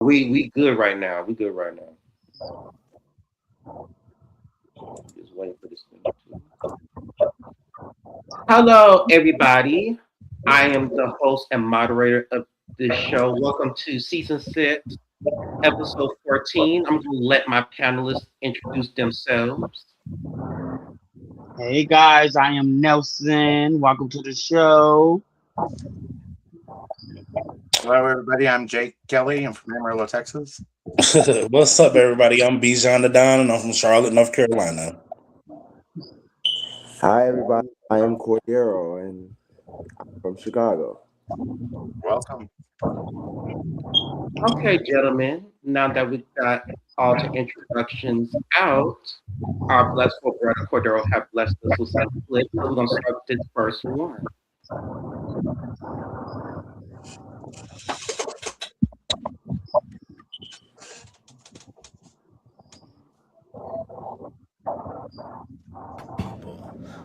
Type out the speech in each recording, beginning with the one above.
We good right now. We good right now. Just waiting for this thing to. Hello, everybody. I am the host and moderator of this show. Welcome to season 6, episode 14. I'm going to let my panelists introduce themselves. Hey guys, I am Nelson. Welcome to the show. Hello, everybody. I'm Jake Kelly. I'm from Amarillo, Texas. What's up, everybody? I'm Bijan the Don, and I'm from Charlotte, North Carolina. Hi, everybody. I am Cordero, and I'm from Chicago. Welcome. Okay, gentlemen. Now that we've got all the introductions out, our blessed brother Cordero have blessed us with some clips. So we're going to start with this first one.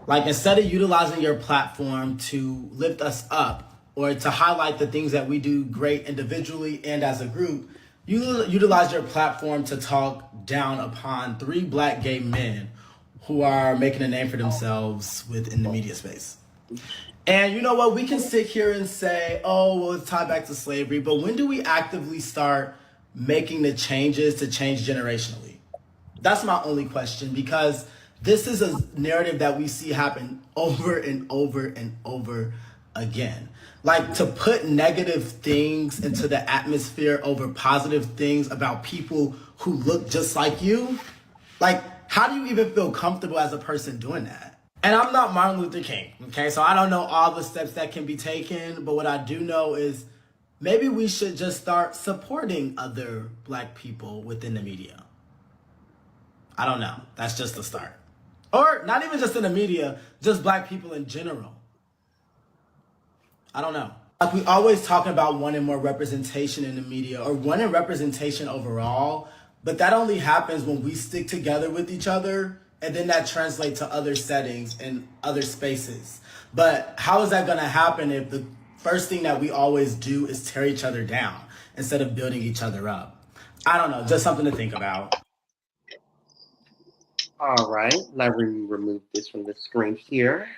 Like, instead of utilizing your platform to lift us up or to highlight the things that we do great individually and as a group, you utilize your platform to talk down upon 3 black gay men who are making a name for themselves within the media space. And you know what? We can sit here and say, oh, well, it's tied back to slavery. But when do we actively start making the changes to change generationally? That's my only question, because this is a narrative that we see happen over and over and over again. Like, to put negative things into the atmosphere over positive things about people who look just like you. Like, how do you even feel comfortable as a person doing that? And I'm not Martin Luther King, okay? So I don't know all the steps that can be taken, but what I do know is maybe we should just start supporting other black people within the media. I don't know. That's just a start. Or not even just in the media, just black people in general. I don't know. Like, we always talking about wanting more representation in the media or wanting representation overall, but that only happens when we stick together with each other, and then that translates to other settings and other spaces. But how is that going to happen if the first thing that we always do is tear each other down instead of building each other up? I don't know. Just something to think about. All right, let me remove this from the screen here.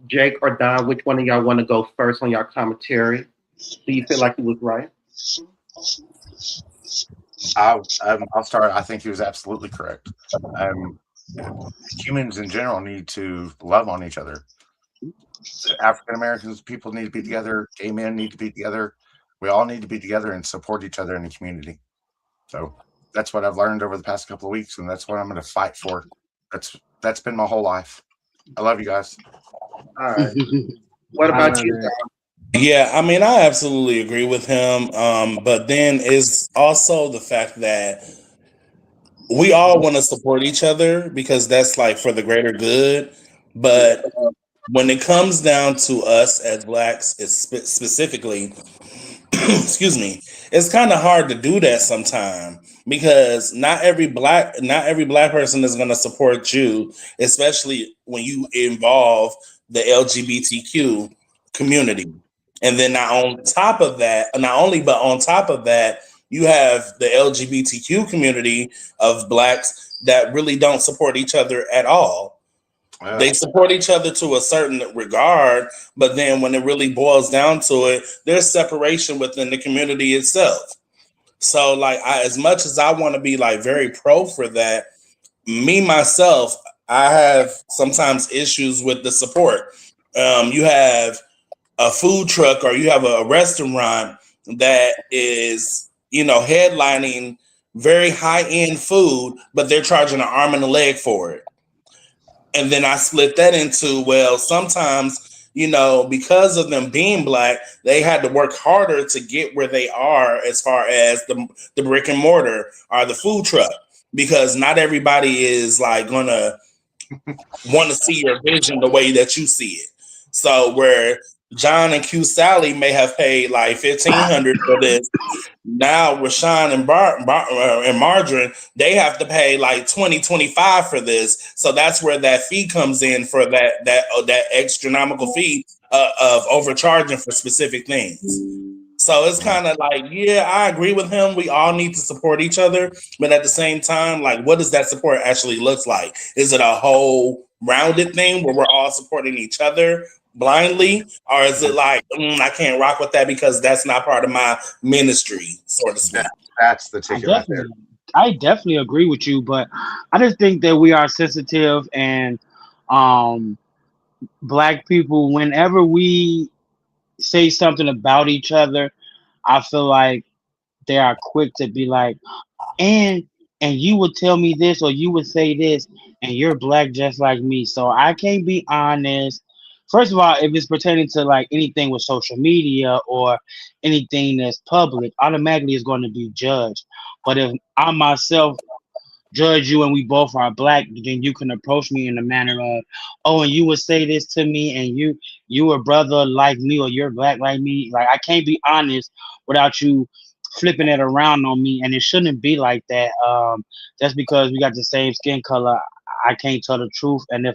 Jake or Don, which one of y'all want to go first on your commentary? Do you feel like he was right? I'll start. I think he was absolutely correct. Humans in general need to love on each other. African Americans, people need to be together. Gay men need to be together. We all need to be together and support each other in the community. So that's what I've learned over the past couple of weeks, and that's what I'm going to fight for. That's been my whole life. I love you guys. All right. What about you, Don? Yeah, I mean, I absolutely agree with him. But then is also the fact that we all want to support each other because that's like for the greater good. But when it comes down to us as blacks, specifically, excuse me, it's kind of hard to do that sometimes because not every black person is going to support you, especially when you involve the LGBTQ community. And then on top of that, you have the LGBTQ community of blacks that really don't support each other at all. Yeah. They support each other to a certain regard, but then when it really boils down to it, there's separation within the community itself. So, like, as much as I want to be like very pro for that, me myself, I have sometimes issues with the support. You have a food truck or you have a restaurant that is, headlining very high-end food, but they're charging an arm and a leg for it. And then I split that into, well, sometimes, because of them being black, they had to work harder to get where they are as far as the brick and mortar or the food truck, because not everybody is like gonna want to see your vision the way that you see it. So where John and Q Sally may have paid like $1,500 for this, now Rashawn and Margarine, they have to pay like $20-25 for this. So that's where that fee comes in for that astronomical fee of overcharging for specific things. So it's kind of like, yeah, I agree with him. We all need to support each other, but at the same time, like, what does that support actually looks like? Is it a whole rounded thing where we're all supporting each other blindly, or is it like, I can't rock with that because that's not part of my ministry, so to speak? That's the I ticket right there. definitely, I definitely agree with you, but I just think that we are sensitive and um, black people. Whenever we say something about each other, I feel like they are quick to be like, and and you would tell me this or you would say this, and you're black just like me, so I can't be honest. First of all, if it's pertaining to like anything with social media or anything that's public, automatically it's going to be judged. But if I myself judge you and we both are black, then you can approach me in the manner of, oh, and you would say this to me, and you a brother like me or you're black like me. Like I can't be honest without you flipping it around on me, and it shouldn't be like that. Just because we got the same skin color, I can't tell the truth. And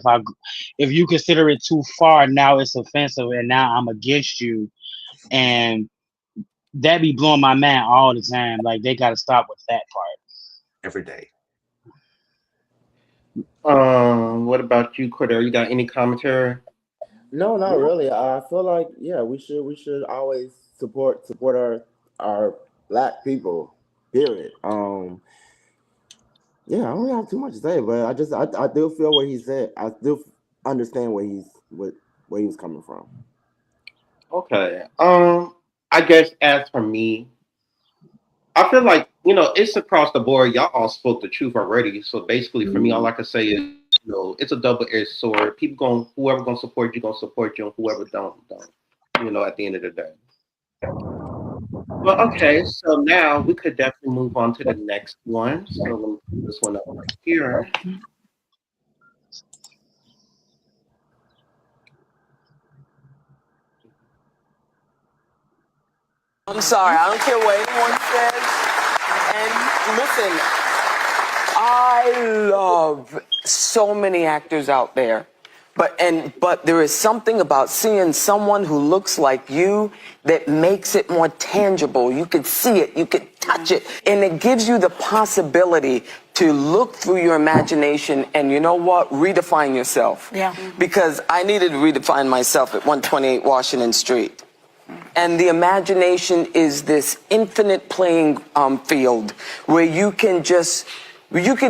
if you consider it too far, now it's offensive, and now I'm against you, and that be blowing my man all the time. Like they got to stop with that part. Every day. What about you, Cordell? You got any commentary? No, not really. I feel like yeah, we should always support our black people. Period. Yeah, I don't have too much to say, but I do feel what he said. I do understand where he was coming from. Okay. I guess as for me, I feel like it's across the board. Y'all all spoke the truth already. So basically, for me, all I can say is it's a double-edged sword. People whoever gonna support you, and whoever don't. At the end of the day. Well, okay. So now we could definitely move on to the next one. So let me put this one up right here. I'm sorry. I don't care what anyone says. And listen, I love so many actors out there. But there is something about seeing someone who looks like you that makes it more tangible. You can see it, you can touch it, and it gives you the possibility to look through your imagination and, you know what, redefine yourself. Yeah. Because I needed to redefine myself at 128 Washington Street. And the imagination is this infinite playing field where you can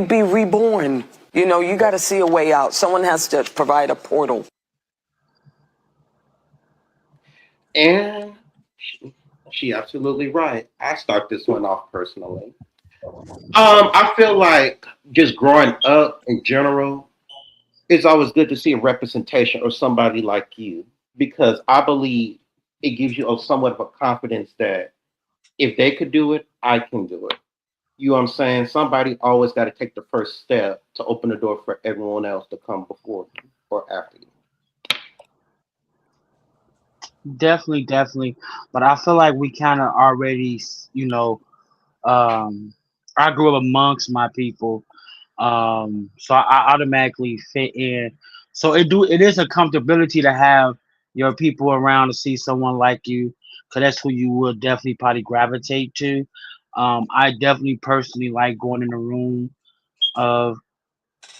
be reborn. You got to see a way out. Someone has to provide a portal. And she absolutely right. I start this one off personally. I feel like just growing up in general, it's always good to see a representation or somebody like you because I believe it gives you somewhat of a confidence that if they could do it, I can do it. You know what I'm saying? Somebody always got to take the first step to open the door for everyone else to come before you or after you. Definitely, definitely. But I feel like we kind of already, um, I grew up amongst my people, so I automatically fit in. So it is a comfortability to have your people around to see someone like you, because that's who you will definitely probably gravitate to. I definitely personally like going in a room of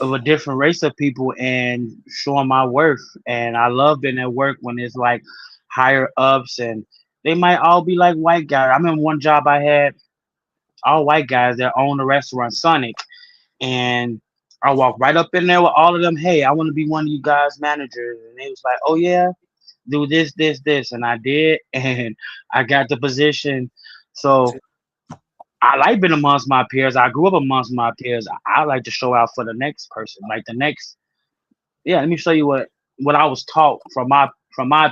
a different race of people and showing my worth. And I love being at work when it's like higher ups and they might all be like white guys. I remember one job I had, all white guys that own the restaurant Sonic. And I walked right up in there with all of them. Hey, I want to be one of you guys' managers. And they was like, oh yeah, do this, this, this. And I did. And I got the position. So I like being amongst my peers. I grew up amongst my peers. I like to show out for the next person, like the next. Yeah, let me show you what I was taught from my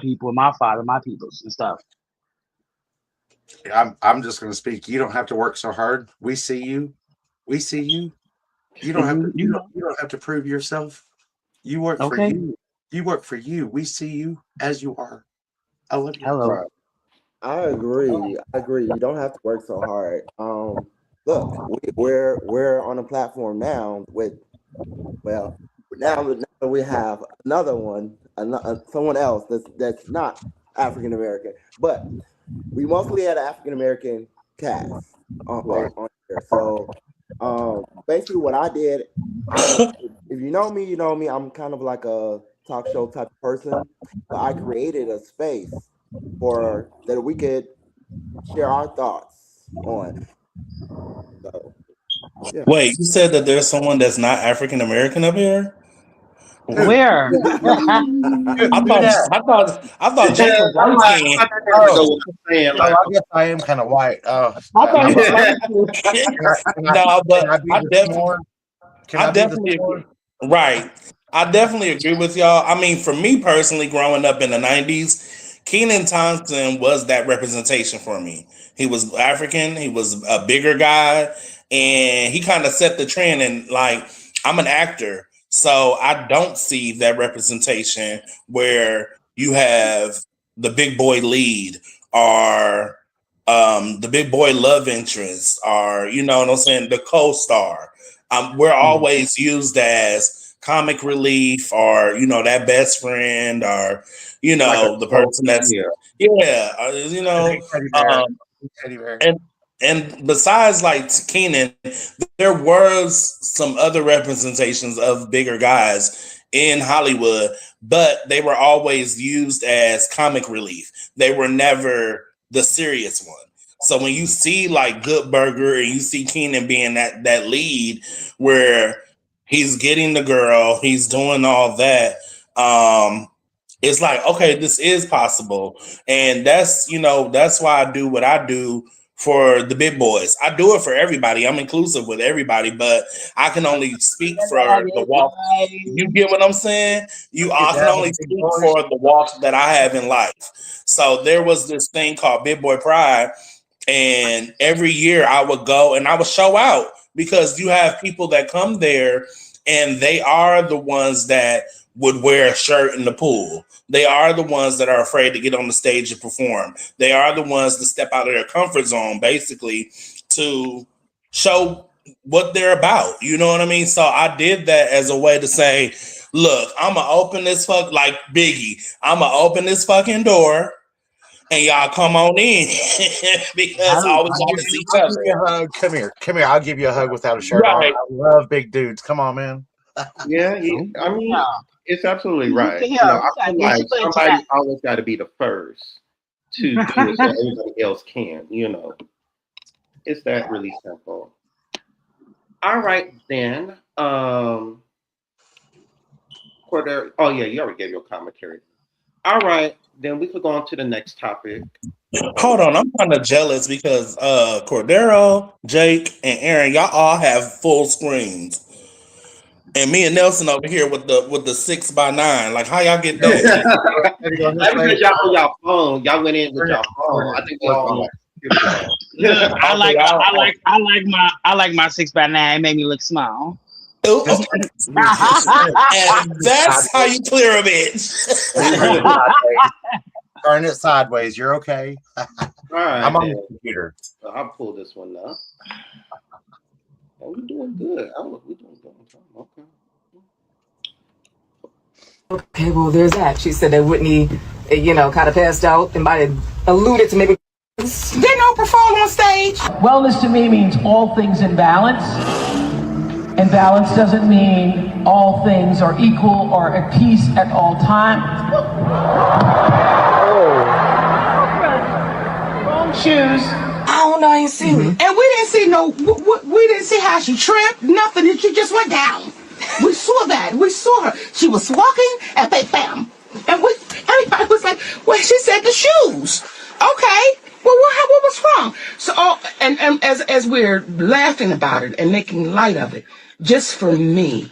people, my father, my peoples and stuff. I'm just going to speak. You don't have to work so hard. We see you. We see you. You don't have to. You know, You don't have to prove yourself. You work for okay. you. You work for you. We see you as you are. I love you. Hello. Right. I agree. I agree. You don't have to work so hard. Look, we're on a platform now with well now that we have another one, someone else that's not African American, but we mostly had African American cast on here. So basically what I did, if you know me, you know me, I'm kind of like a talk show type of person. So I created a space for that we could share our thoughts on. So yeah. Wait, you said that there's someone that's not African American up here? Dude, Where? I do thought that. I thought Jake was I'm light like, skinned. I thought that was Oh, what I'm saying. no, Like, I guess I am kind of white. Oh, I thought he was can light skinned. No, can I but be the s'more? Can I I be the definitely s'more? agree. Right. I definitely agree with y'all. I mean, for me personally, growing up in the 90s, Kenan Thompson was that representation for me. He was African, he was a bigger guy, and he kind of set the trend. And like, I'm an actor, so I don't see that representation where you have the big boy lead or the big boy love interest or, you know what I'm saying, the co-star. We're always used as comic relief or, you know, that best friend or, you like a know, the person that's, yeah. yeah, you The know, big teddy bear. um, Big teddy bear. and besides like Keenan, there was some other representations of bigger guys in Hollywood, but they were always used as comic relief. They were never the serious one. So when you see like Good Burger and you see Keenan being that lead where he's getting the girl, he's doing all that, it's like, okay, this is possible. And that's, you know, that's why I do what I do for the big boys. I do it for everybody. I'm inclusive with everybody, but I can only speak for the walk. You get what I'm saying? Get I can down with only the big speak boys. for the walk that I have in life. So there was this thing called Big Boy Pride, and every year I would go and I would show out because you have people that come there and they are the ones that would wear a shirt in the pool. They are the ones that are afraid to get on the stage and perform. They are the ones that step out of their comfort zone, basically, to show what they're about. You know what I mean? So I did that as a way to say, look, I'm going to open this like Biggie. I'm going to open this fucking door and y'all come on in because all we got is each I'll give other. you a hug. Come here. Come here. I'll give you a hug without a shirt on. Right. I love big dudes. Come on, man. Yeah, I mean, it's absolutely right. Yeah, You know, I feel yeah, like you put somebody that. always got to be the first to do it so everybody else can, you know. It's that really simple. All right, then. Oh, yeah, you already gave your commentary. All right, then we could go on to the next topic. Hold on, I'm kind of jealous because Cordero, Jake, and Aaron, y'all all have full screens. And me and Nelson over here with the 6x9. Like, how y'all get that? That's because y'all on y'all phone. Y'all went in with y'all phone. I think we all on like Look, I Okay, like y'all- I like my 6x9. It made me look small. Ooh, Just- and that's how you clear a bitch. Turn it sideways. You're okay. All right, I'm on then. the computer. So I'll pull this one up. And we're doing good. Oh, we're doing good. Okay. Okay, well, there's that. She said that Whitney, you know, kind of passed out and might have alluded to maybe. Didn't Oprah fall on stage? Wellness to me means all things in balance. And balance doesn't mean all things are equal or at peace at all times. Wrong shoes. I don't know, I ain't seen it. And we didn't see we didn't see how she tripped, nothing. She just went down. We saw that. We saw her. She was walking and bam. And everybody was like, well, she said the shoes. Okay. Well, what was wrong? So, and as we're laughing about it and making light of it, just for me,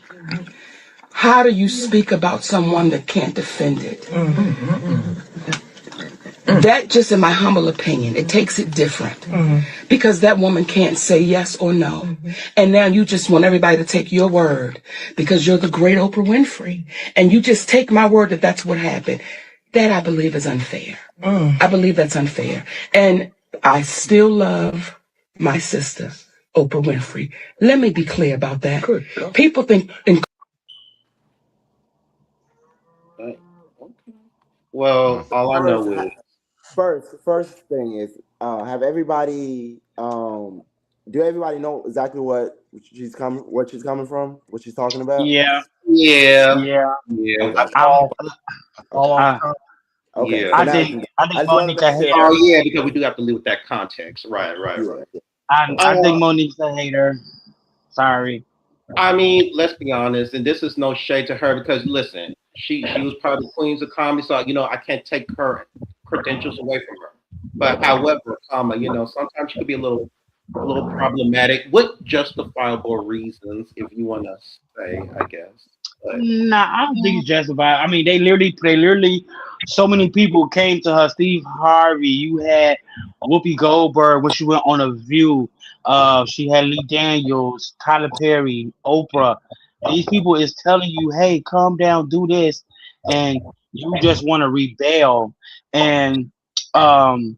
how do you speak about someone that can't defend it? That, just in my humble opinion, it takes it different. Because that woman can't say yes or no. And now you just want everybody to take your word because you're the great Oprah Winfrey. And you just take my word that that's what happened. That, I believe, is unfair. I believe that's unfair. And I still love my sister, Oprah Winfrey. Let me be clear about that. People think... Right. Okay. Well, all I know is first thing is, have everybody do everybody know exactly what she's coming from, what she's talking about? Yeah, Yeah, yeah. yeah, Okay. I, All I, Okay. yeah. So I now think you know. I I think just wanted to Monique a make sure. hater. Oh yeah, because we do have to live with that context. Right, right, right. Yeah. I Uh, think Monique's a hater. Sorry. I mean, let's be honest, and this is no shade to her because listen, she was part of the Queens of Comedy, so I can't take her credentials away from her. But however, sometimes she could be a little problematic with justifiable reasons, if you want to say, I guess. But Nah, I don't think it's justified. I mean, they literally, so many people came to her. Steve Harvey, you had Whoopi Goldberg when she went on a View. She had Lee Daniels, Tyler Perry, Oprah. These people is telling you, "Hey, calm down, do this," and you just want to rebel. And um,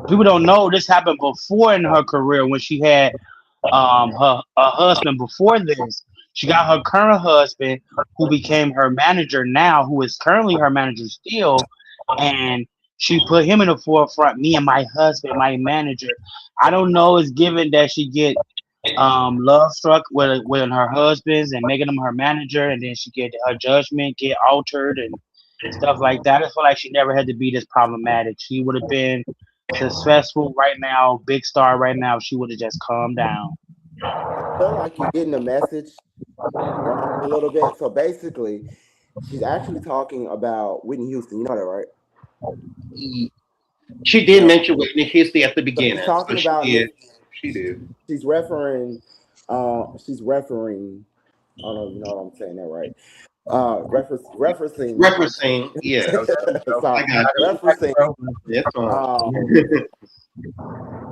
people don't know this happened before in her career when she had her husband before this. She got her current husband who became her manager now, who is currently her manager still, and she put him in the forefront. Me and my husband, my manager. I don't know. It's given that she get love struck with her husbands and making them her manager, and then she get her judgment get altered and stuff like that. I feel like she never had to be this problematic. She would have been successful right now, big star right now. If she would have just calmed down. I feel like you're getting the message wrong a little bit. So basically, she's actually talking about Whitney Houston. You know that, right? she You did know. mention Whitney Houston at the So she's beginning, so talking she about did. his. She did. She's referring. She's referring. I don't know if you know what I'm saying that right. Referencing. Referencing, yeah. I Sorry, got you. referencing It's on. um,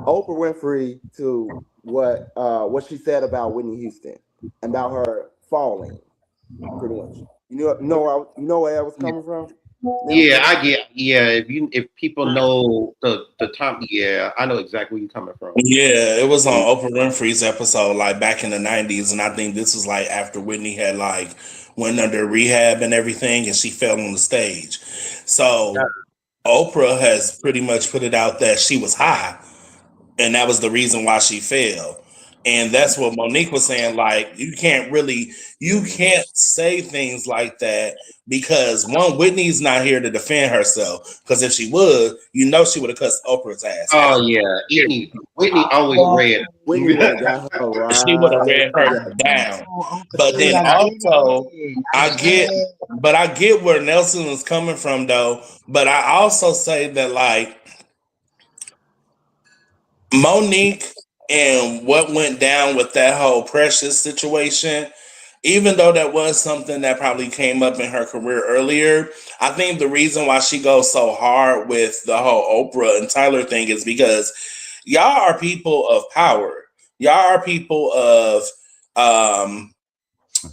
Oprah Winfrey to what she said about Whitney Houston, about her falling, pretty much. You know where I was coming from. Now, Yeah, I get. Yeah, if people know the time, yeah, I know exactly where you're coming from. Yeah, it was on Oprah Winfrey's episode, like back in the '90s, and I think this was like after Whitney had like went under rehab and everything, and she fell on the stage. So Oprah has pretty much put it out that she was high, and that was the reason why she fell. And that's what Monique was saying. Like, you can't say things like that because one, Whitney's not here to defend herself. Because if she would, she would have cussed Oprah's ass Oh out. yeah, Whitney always read. Whitney would have got her She would have right. read her Yeah, down. Uncle But Steve, then I get also, it. I I get get, it. but I get where Nelson is coming from, though. But I also say that, like, Monique and what went down with that whole Precious situation, even though that was something that probably came up in her career earlier, I think the reason why she goes so hard with the whole Oprah and Tyler thing is because y'all are people of power. Y'all are people of um,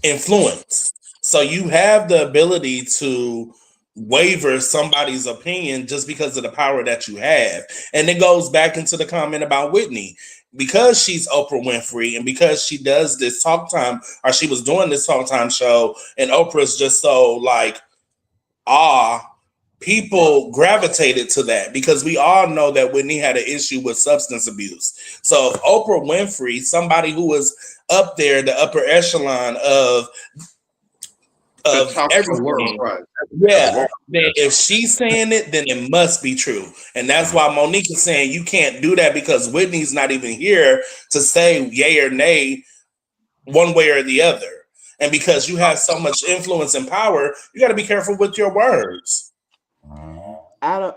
influence. So you have the ability to waver somebody's opinion just because of the power that you have. And it goes back into the comment about Whitney. Because she's Oprah Winfrey and because she does this talk time, or she was doing this talk time show, and Oprah's just so like, people gravitated to that because we all know that Whitney had an issue with substance abuse. So if Oprah Winfrey, somebody who was up there, the upper echelon The of top of the world, everything, right? yeah, then if she's saying it, then it must be true. And that's why Monique is saying you can't do that because Whitney's not even here to say yay or nay one way or the other. And because you have so much influence and power, you got to be careful with your words.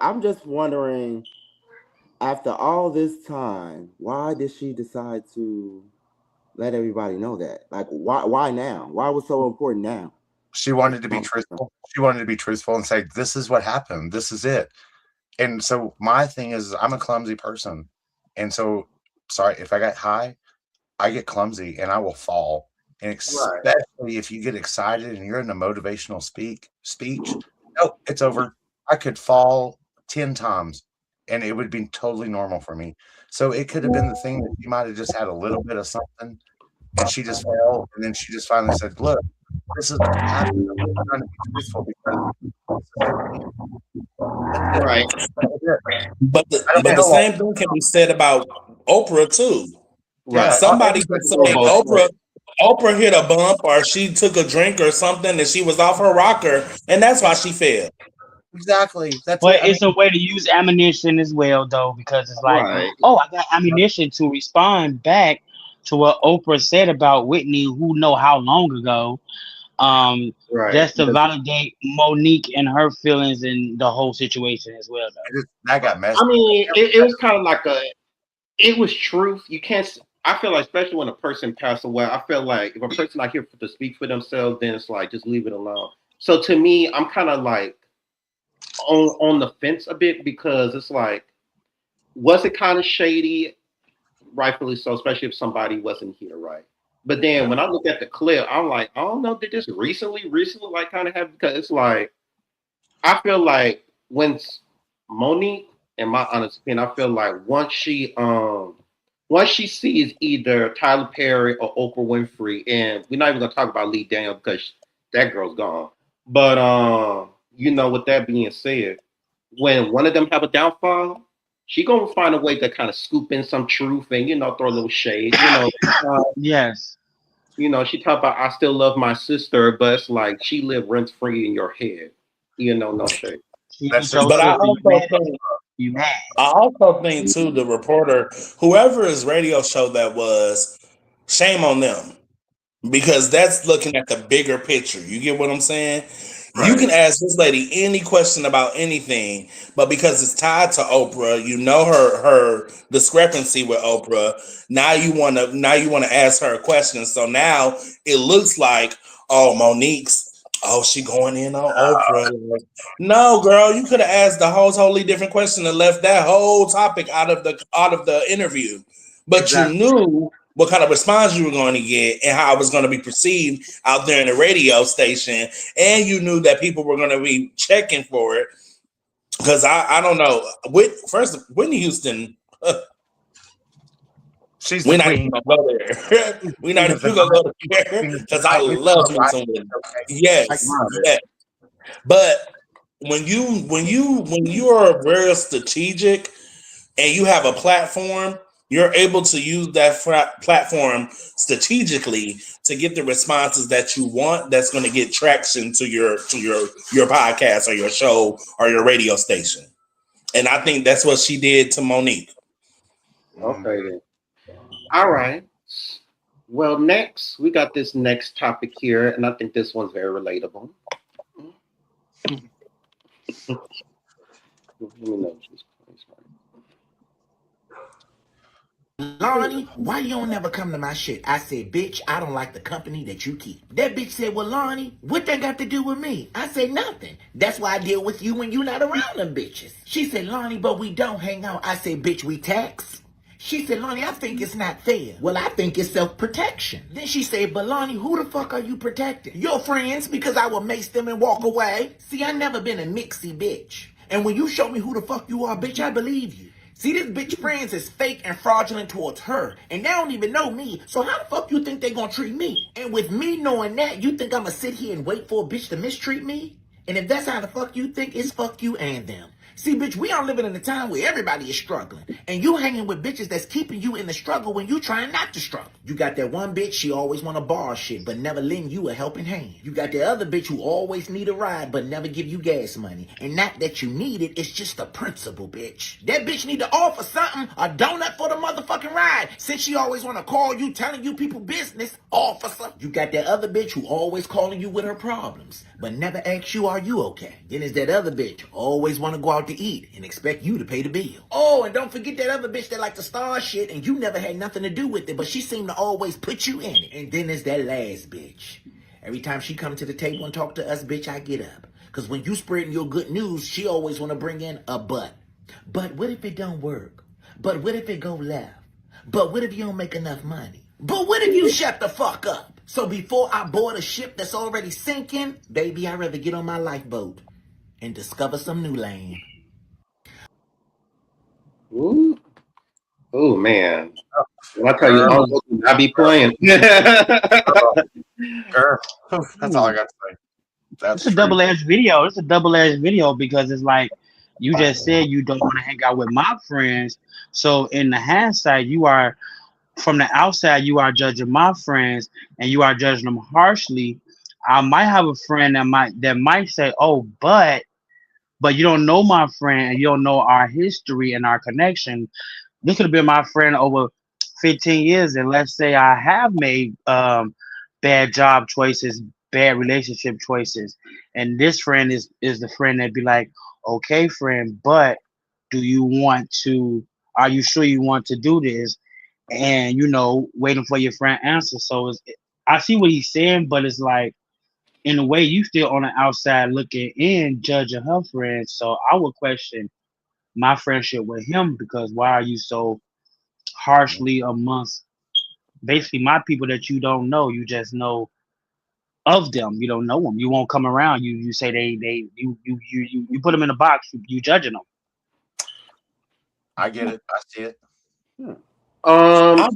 I'm just wondering, after all this time, why did she decide to let everybody know that? Like, why now? Why was it so important now? She wanted to be truthful. She wanted to be truthful and say, "This is what happened. This is it." And so my thing is, I'm a clumsy person, and so sorry if I get high, I get clumsy and I will fall. And Right. especially if you get excited and you're in a motivational speech, no, it's over. I could fall 10 times and it would be totally normal for me. So it could have been the thing that you might have just had a little bit of something and she just fell and then she just finally said, "Look, this is I'm trying to be truthful because Right. But the same thing can be said about Oprah too. Yeah, Somebody can say Oprah hit a bump or she took a drink or something and she was off her rocker and that's why she fell. exactly. That's But it. I it's mean, a way to use ammunition as well, though, because it's like, Right. oh, I got ammunition to respond back to what Oprah said about Whitney, who know how long ago. Right. Just to validate Monique and her feelings in the whole situation as well, though. that got messy. I mean, it was kind of like it was truth. You can't. I feel like, especially when a person passed away, I feel like if a person not here to speak for themselves, then it's like just leave it alone. So to me, I'm kind of like on the fence a bit because it's like, was it kind of shady? Rightfully so, especially if somebody wasn't here, right? But then when I look at the clip, I'm like, I don't know, did this recently like kind of happen? Because it's like I feel like when Monique, in my honest opinion, I feel like once she sees either Tyler Perry or Oprah Winfrey, and we're not even gonna talk about Lee Daniel because that girl's gone. But with that being said, when one of them have a downfall, she gonna find a way to kind of scoop in some truth and throw a little shade. Yes. She talk about I still love my sister, but it's like she lived rent free in your head. No shade. But I also think too, the reporter, whoever his radio show that was, shame on them. Because that's looking at the bigger picture. You get what I'm saying? Right. You can ask this lady any question about anything, but because it's tied to Oprah, her discrepancy with Oprah. Now you want to ask her a question. So now it looks like, she going in on Oprah. No, girl, you could have asked the whole totally different question and left that whole topic out of the interview. But you knew what kind of response you were going to get and how it was going to be perceived out there in the radio station. And you knew that people were going to be checking for it. Because I don't know. Whitney Houston, we're not even going to go there. We're not even going to go there because I love me some Whitney. Yes. But when you are very strategic and you have a platform, you're able to use that platform strategically to get the responses that you want. That's going to get traction to your podcast or your show or your radio station. And I think that's what she did to Monique. Okay, then. All right. Well, next we got this next topic here, and I think this one's very relatable. Let me know. Lonnie, why you don't never come to my shit? I said, bitch, I don't like the company that you keep. That bitch said, well, Lonnie, what that got to do with me? I said, nothing. That's why I deal with you when you not around them bitches. She said, Lonnie, but we don't hang out. I said, bitch, we text. She said, Lonnie, I think it's not fair. Well, I think it's self-protection. Then she said, but Lonnie, who the fuck are you protecting? Your friends, because I will mace them and walk away. See, I never been a mixy bitch. And when you show me who the fuck you are, bitch, I believe you. See, this bitch friends is fake and fraudulent towards her. And they don't even know me. So how the fuck you think they gonna treat me? And with me knowing that, you think I'ma sit here and wait for a bitch to mistreat me? And if that's how the fuck you think, it's fuck you and them. See, bitch, we are living in a time where everybody is struggling. And you hanging with bitches that's keeping you in the struggle when you trying not to struggle. You got that one bitch, she always want to borrow shit, but never lend you a helping hand. You got the other bitch who always need a ride, but never give you gas money. And not that you need it, it's just a principle, bitch. That bitch need to offer something, a donut for the motherfucking ride. Since she always want to call you, telling you people business, officer. You got that other bitch who always calling you with her problems, but never asks you, are you okay? Then there's that other bitch who always want to go out to eat and expect you to pay the bill. Oh, and don't forget that other bitch that like to star shit and you never had nothing to do with it, but she seemed to always put you in it. And then there's that last bitch. Every time she come to the table and talk to us, bitch, I get up. Because when you spreading your good news, she always want to bring in a but. But what if it don't work? But what if it go left? But what if you don't make enough money? But what if you shut the fuck up? So before I board a ship that's already sinking, baby, I'd rather get on my lifeboat and discover some new land. Ooh. Oh man. When I tell you, I be playing. Girl, that's all I got to say. It's a double-edged video. It's a double-edged video because it's like you just said you don't want to hang out with my friends. So in the hindsight, you are from the outside, you are judging my friends and you are judging them harshly. I might have a friend that might say, "Oh, but you don't know my friend and you don't know our history and our connection. This could have been my friend over 15 years, and let's say I have made bad job choices, bad relationship choices, and this friend is the friend that be like, okay, friend, but do you want to? Are you sure you want to do this? And waiting for your friend answer. So I see what he's saying, but it's like in a way you still on the outside looking in, judging her friends. So I would question my friendship with him because why are you so harshly amongst basically my people that you don't know? You just know of them. You don't know them. You won't come around. You say you put them in a box. You judging them. I get it. I see it. I was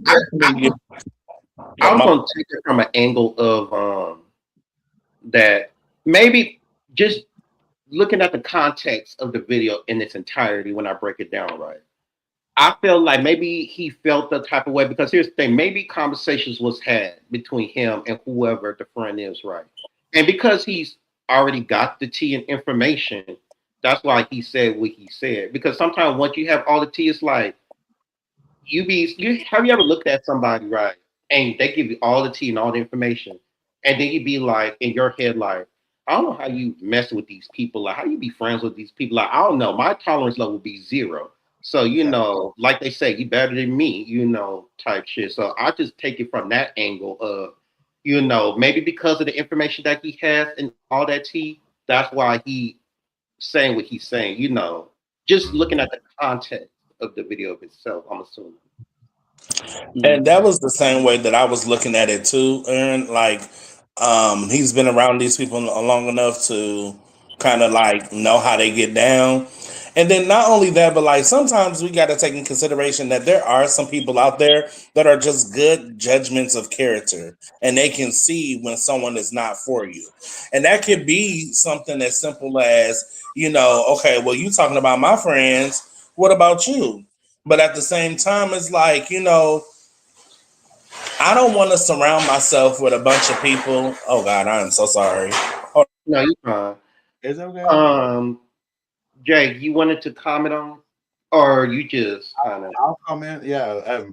gonna take it from an angle of that maybe just looking at the context of the video in its entirety when I break it down right. I feel like maybe he felt the type of way because here's the thing, maybe conversations was had between him and whoever the friend is, right? And because he's already got the tea and information, that's why he said what he said. Because sometimes once you have all the tea, it's like you have you ever looked at somebody, right? And they give you all the tea and all the information. And then you be like in your head, like, I don't know how you mess with these people. Like, how you be friends with these people? Like, I don't know. My tolerance level would be zero. So, like they say, you better than me, type shit. So I just take it from that angle of, maybe because of the information that he has and all that tea, that's why he saying what he's saying, just looking at the context of the video of itself, I'm assuming. And that was the same way that I was looking at it too, Aaron. Like, he's been around these people long enough to kind of like know how they get down. And then not only that, but like sometimes we got to take in consideration that there are some people out there that are just good judgments of character, and they can see when someone is not for you. And that could be something as simple as, okay, well, you talking about my friends, what about you? But at the same time, it's like, I don't want to surround myself with a bunch of people. Oh God, I am so sorry. No, you're fine. It's okay. Jay, you wanted to comment on, or you just kind of? I'll comment. Yeah.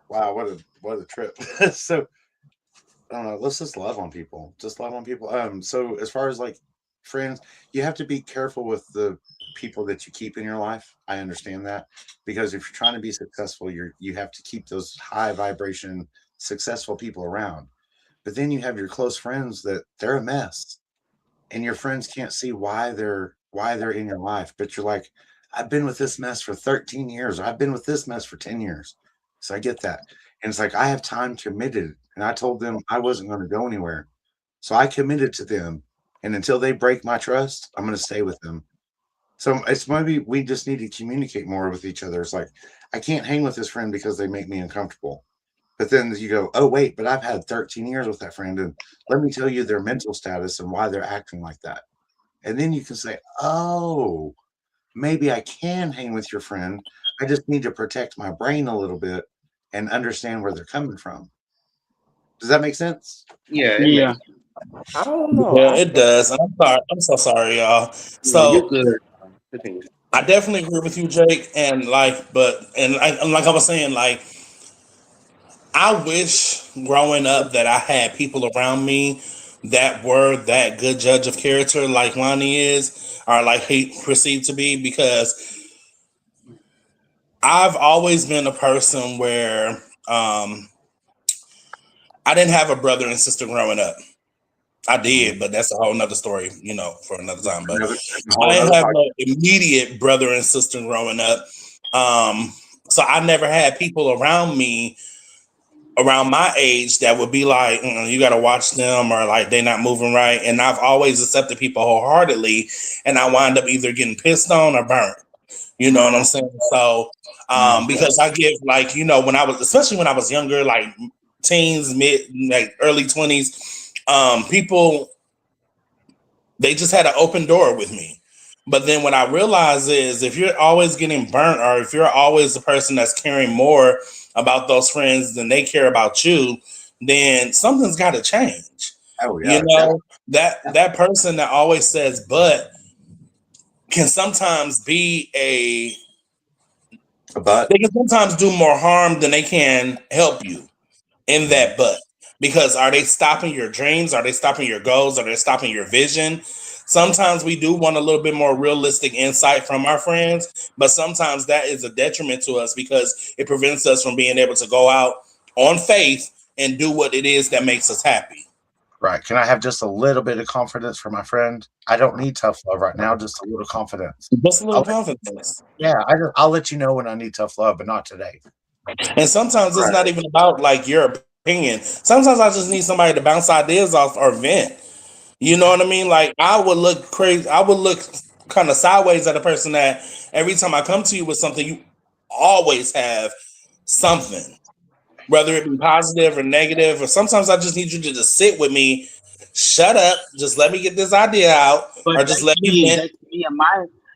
Wow. What a trip. So I don't know. Let's just love on people. Just love on people. So as far as like friends, you have to be careful with the people that you keep in your life. I understand that because if you're trying to be successful, you have to keep those high vibration, successful people around. But then you have your close friends that they're a mess, and your friends can't see why they're in your life. But you're like, I've been with this mess for 13 years. Or I've been with this mess for 10 years. So I get that. And it's like I have time committed. And I told them I wasn't going to go anywhere. So I committed to them. And until they break my trust, I'm going to stay with them. So it's maybe we just need to communicate more with each other. It's like I can't hang with this friend because they make me uncomfortable. But then you go, oh wait, but I've had 13 years with that friend, and let me tell you their mental status and why they're acting like that. And then you can say, oh, maybe I can hang with your friend. I just need to protect my brain a little bit and understand where they're coming from. Does that make sense? Yeah, it Yeah. makes. I don't know. Yeah, it does. And I'm sorry. I'm so sorry, y'all. No, you're So good. Continue. I definitely agree with you, Jake. And like I was saying, like I wish growing up that I had people around me that were that good judge of character, like Lonnie is, or like he perceived to be, because I've always been a person where I didn't have a brother and sister growing up. I did, but that's a whole nother story, for another time. But That's a I whole didn't other have podcast. no immediate brother and sister growing up. So I never had people around me around my age that would be like, you got to watch them, or like they're not moving right. And I've always accepted people wholeheartedly, and I wind up either getting pissed on or burnt. You know what I'm saying? So, because I get like, when I was, especially when I was younger, like teens, early 20s, people, they just had an open door with me. But then what I realize is if you're always getting burnt, or if you're always the person that's caring more about those friends than they care about you, then something's got to change. Oh yeah. That person that always says but can sometimes be they can sometimes do more harm than they can help you in that but. Because are they stopping your dreams? Are they stopping your goals? Are they stopping your vision? Sometimes we do want a little bit more realistic insight from our friends, but sometimes that is a detriment to us because it prevents us from being able to go out on faith and do what it is that makes us happy. Right. Can I have just a little bit of confidence for my friend? I don't need tough love right now, just a little confidence. Just a little confidence. I'll let you know when I need tough love, but not today. And sometimes it's not even about like your opinion. Sometimes I just need somebody to bounce ideas off or vent. You know what I mean? Like I would look crazy. I would look kind of sideways at a person that every time I come to you with something, you always have something, whether it be positive or negative. Or sometimes I just need you to just sit with me, shut up, just let me get this idea out, But or just let me vent.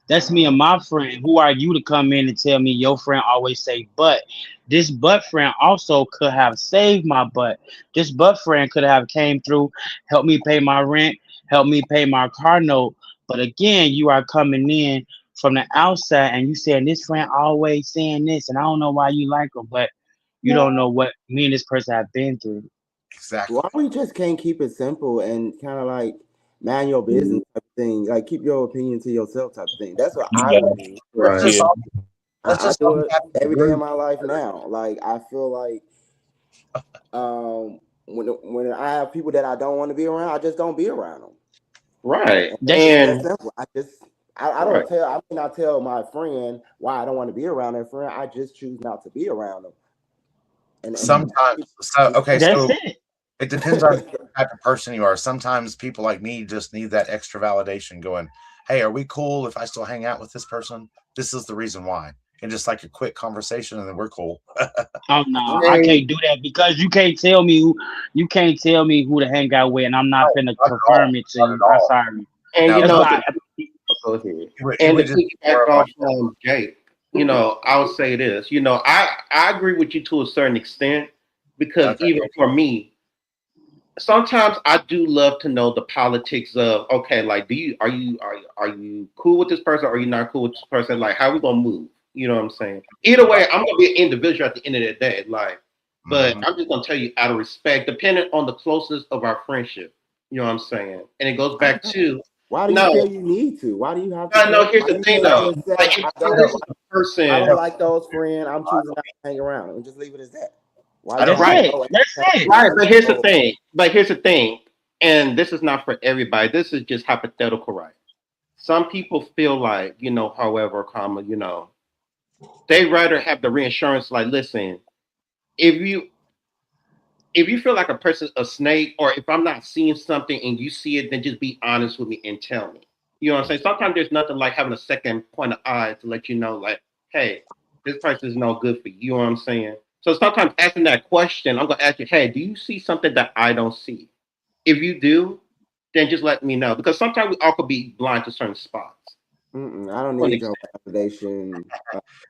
That's me and my friend. Who are you to come in and tell me your friend always say but? This butt friend also could have saved my butt. This butt friend could have came through, helped me pay my rent, helped me pay my car note. But again, you are coming in from the outside and you saying this friend always saying this, and I don't know why you like her, but you don't know what me and this person have been through. Exactly. Why we just can't keep it simple and kind of like man your business type of thing, like keep your opinion to yourself type of thing. That's what I would do. Let's just all, let's I just do all it every day of my life now. Like I feel like when I have people that I don't want to be around, I just don't be around them. Right. And it's that simple. I Right. don't tell. I may not tell my friend why I don't want to be around that friend. I just choose not to be around them. And sometimes, so That's it. it depends on the type of person you are. Sometimes people like me just need that extra validation going, hey, are we cool if I still hang out with this person? This is the reason why. And just like a quick conversation and then we're cool. Oh no, I can't do that because you can't tell me who to hang out with, and I'm not finna confirm it to you. I'm sorry. And you That's know, why. go ahead. And to piggyback off Jake, you know, I'll say this. You know, I agree with you to a certain extent because even for me, sometimes I do love to know the politics of okay, like, are you cool with this person? Or are you not cool with this person? Like, how we gonna move? You know what I'm saying? Either way, I'm gonna be an individual at the end of the day. Like, but I'm just gonna tell you out of respect, depending on the closeness of our friendship. You know what I'm saying? And it goes back to why do you feel you need to? Why do you have to? No, here's the thing though. Like, I don't like those friends. I'm choosing not to hang around and just leave it as that. Why That's it. Right, but here's the thing. And this is not for everybody. This is just hypothetical, right? Some people feel like, you know, however, comma, you know, they rather have the reinsurance. Like, listen, if you feel like a person's a snake, or if I'm not seeing something and you see it, then just be honest with me and tell me. You know what I'm saying? Sometimes there's nothing like having a second point of eye to let you know, like, hey, this person is no good for you. You know what I'm saying? So sometimes asking that question, I'm gonna ask you, hey, do you see something that I don't see? If you do, then just let me know. Because sometimes we all could be blind to certain spots. I don't need your validation.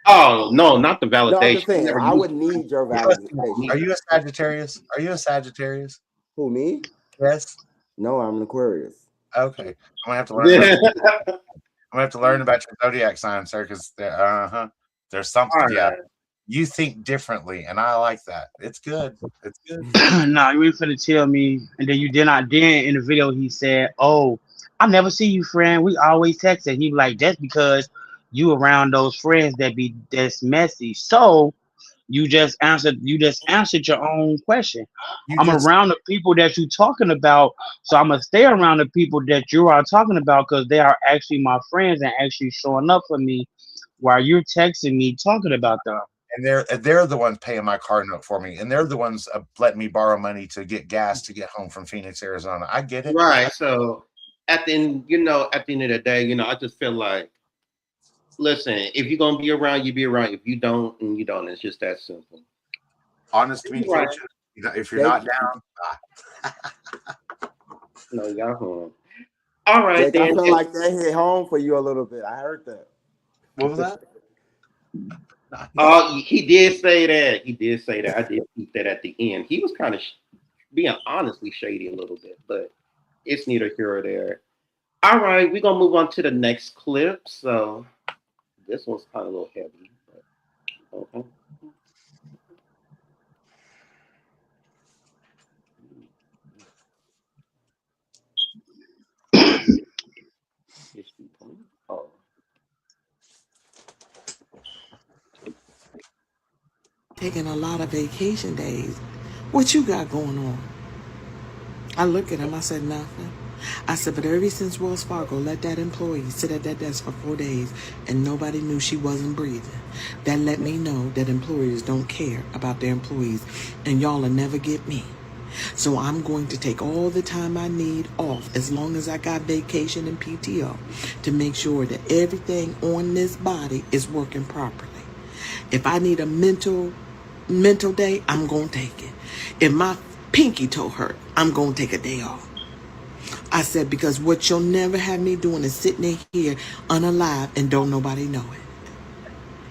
Oh no, not the validation. No, I'm just saying, I would need your validation. Are you a Sagittarius? Are you a Sagittarius? Who, me? Yes. No, I'm an Aquarius. Okay, I'm gonna have to learn. I'm gonna have to learn about your zodiac sign, sir, because there's something. Right. Yeah, you think differently, and I like that. It's good. It's good. No, you ain't finna tell me. And then you did not. Then in the video he said, "Oh, I never see you, friend. We always texting." He be like, "That's because you around those friends that's messy." So you just answered your own question. I'm around the people that you talking about, so I'm gonna stay around the people that you are talking about because they are actually my friends and actually showing up for me while you're texting me talking about them. And they're the ones paying my car note for me, and they're the ones letting me borrow money to get gas to get home from Phoenix, Arizona. I get it. Right. So at the end, at the end of the day, I just feel like, listen, if you're gonna be around, you be around. If you don't, and you don't, it's just that simple. Honest communication If you're not down, No, y'all home. All right, Jake, I then. feel like that hit home for you a little bit. I heard that. what was that? Oh, he did say that. He did say that. I did keep that at the end. He was kind of being honestly shady a little bit, but it's neither here or there. All right, we're gonna move on to the next clip. So this one's kind of a little heavy. But, okay. Oh. Taking a lot of vacation days. What you got going on? I look at him, I said nothing. I said, but ever since Wells Fargo let that employee sit at that desk for 4 days and nobody knew she wasn't breathing, that let me know that employers don't care about their employees and y'all will never get me. So I'm going to take all the time I need off as long as I got vacation and PTO to make sure that everything on this body is working properly. If I need a mental day, I'm going to take it. If my pinky toe hurt, I'm going to take a day off. I said, because what you'll never have me doing is sitting in here unalive and don't nobody know it.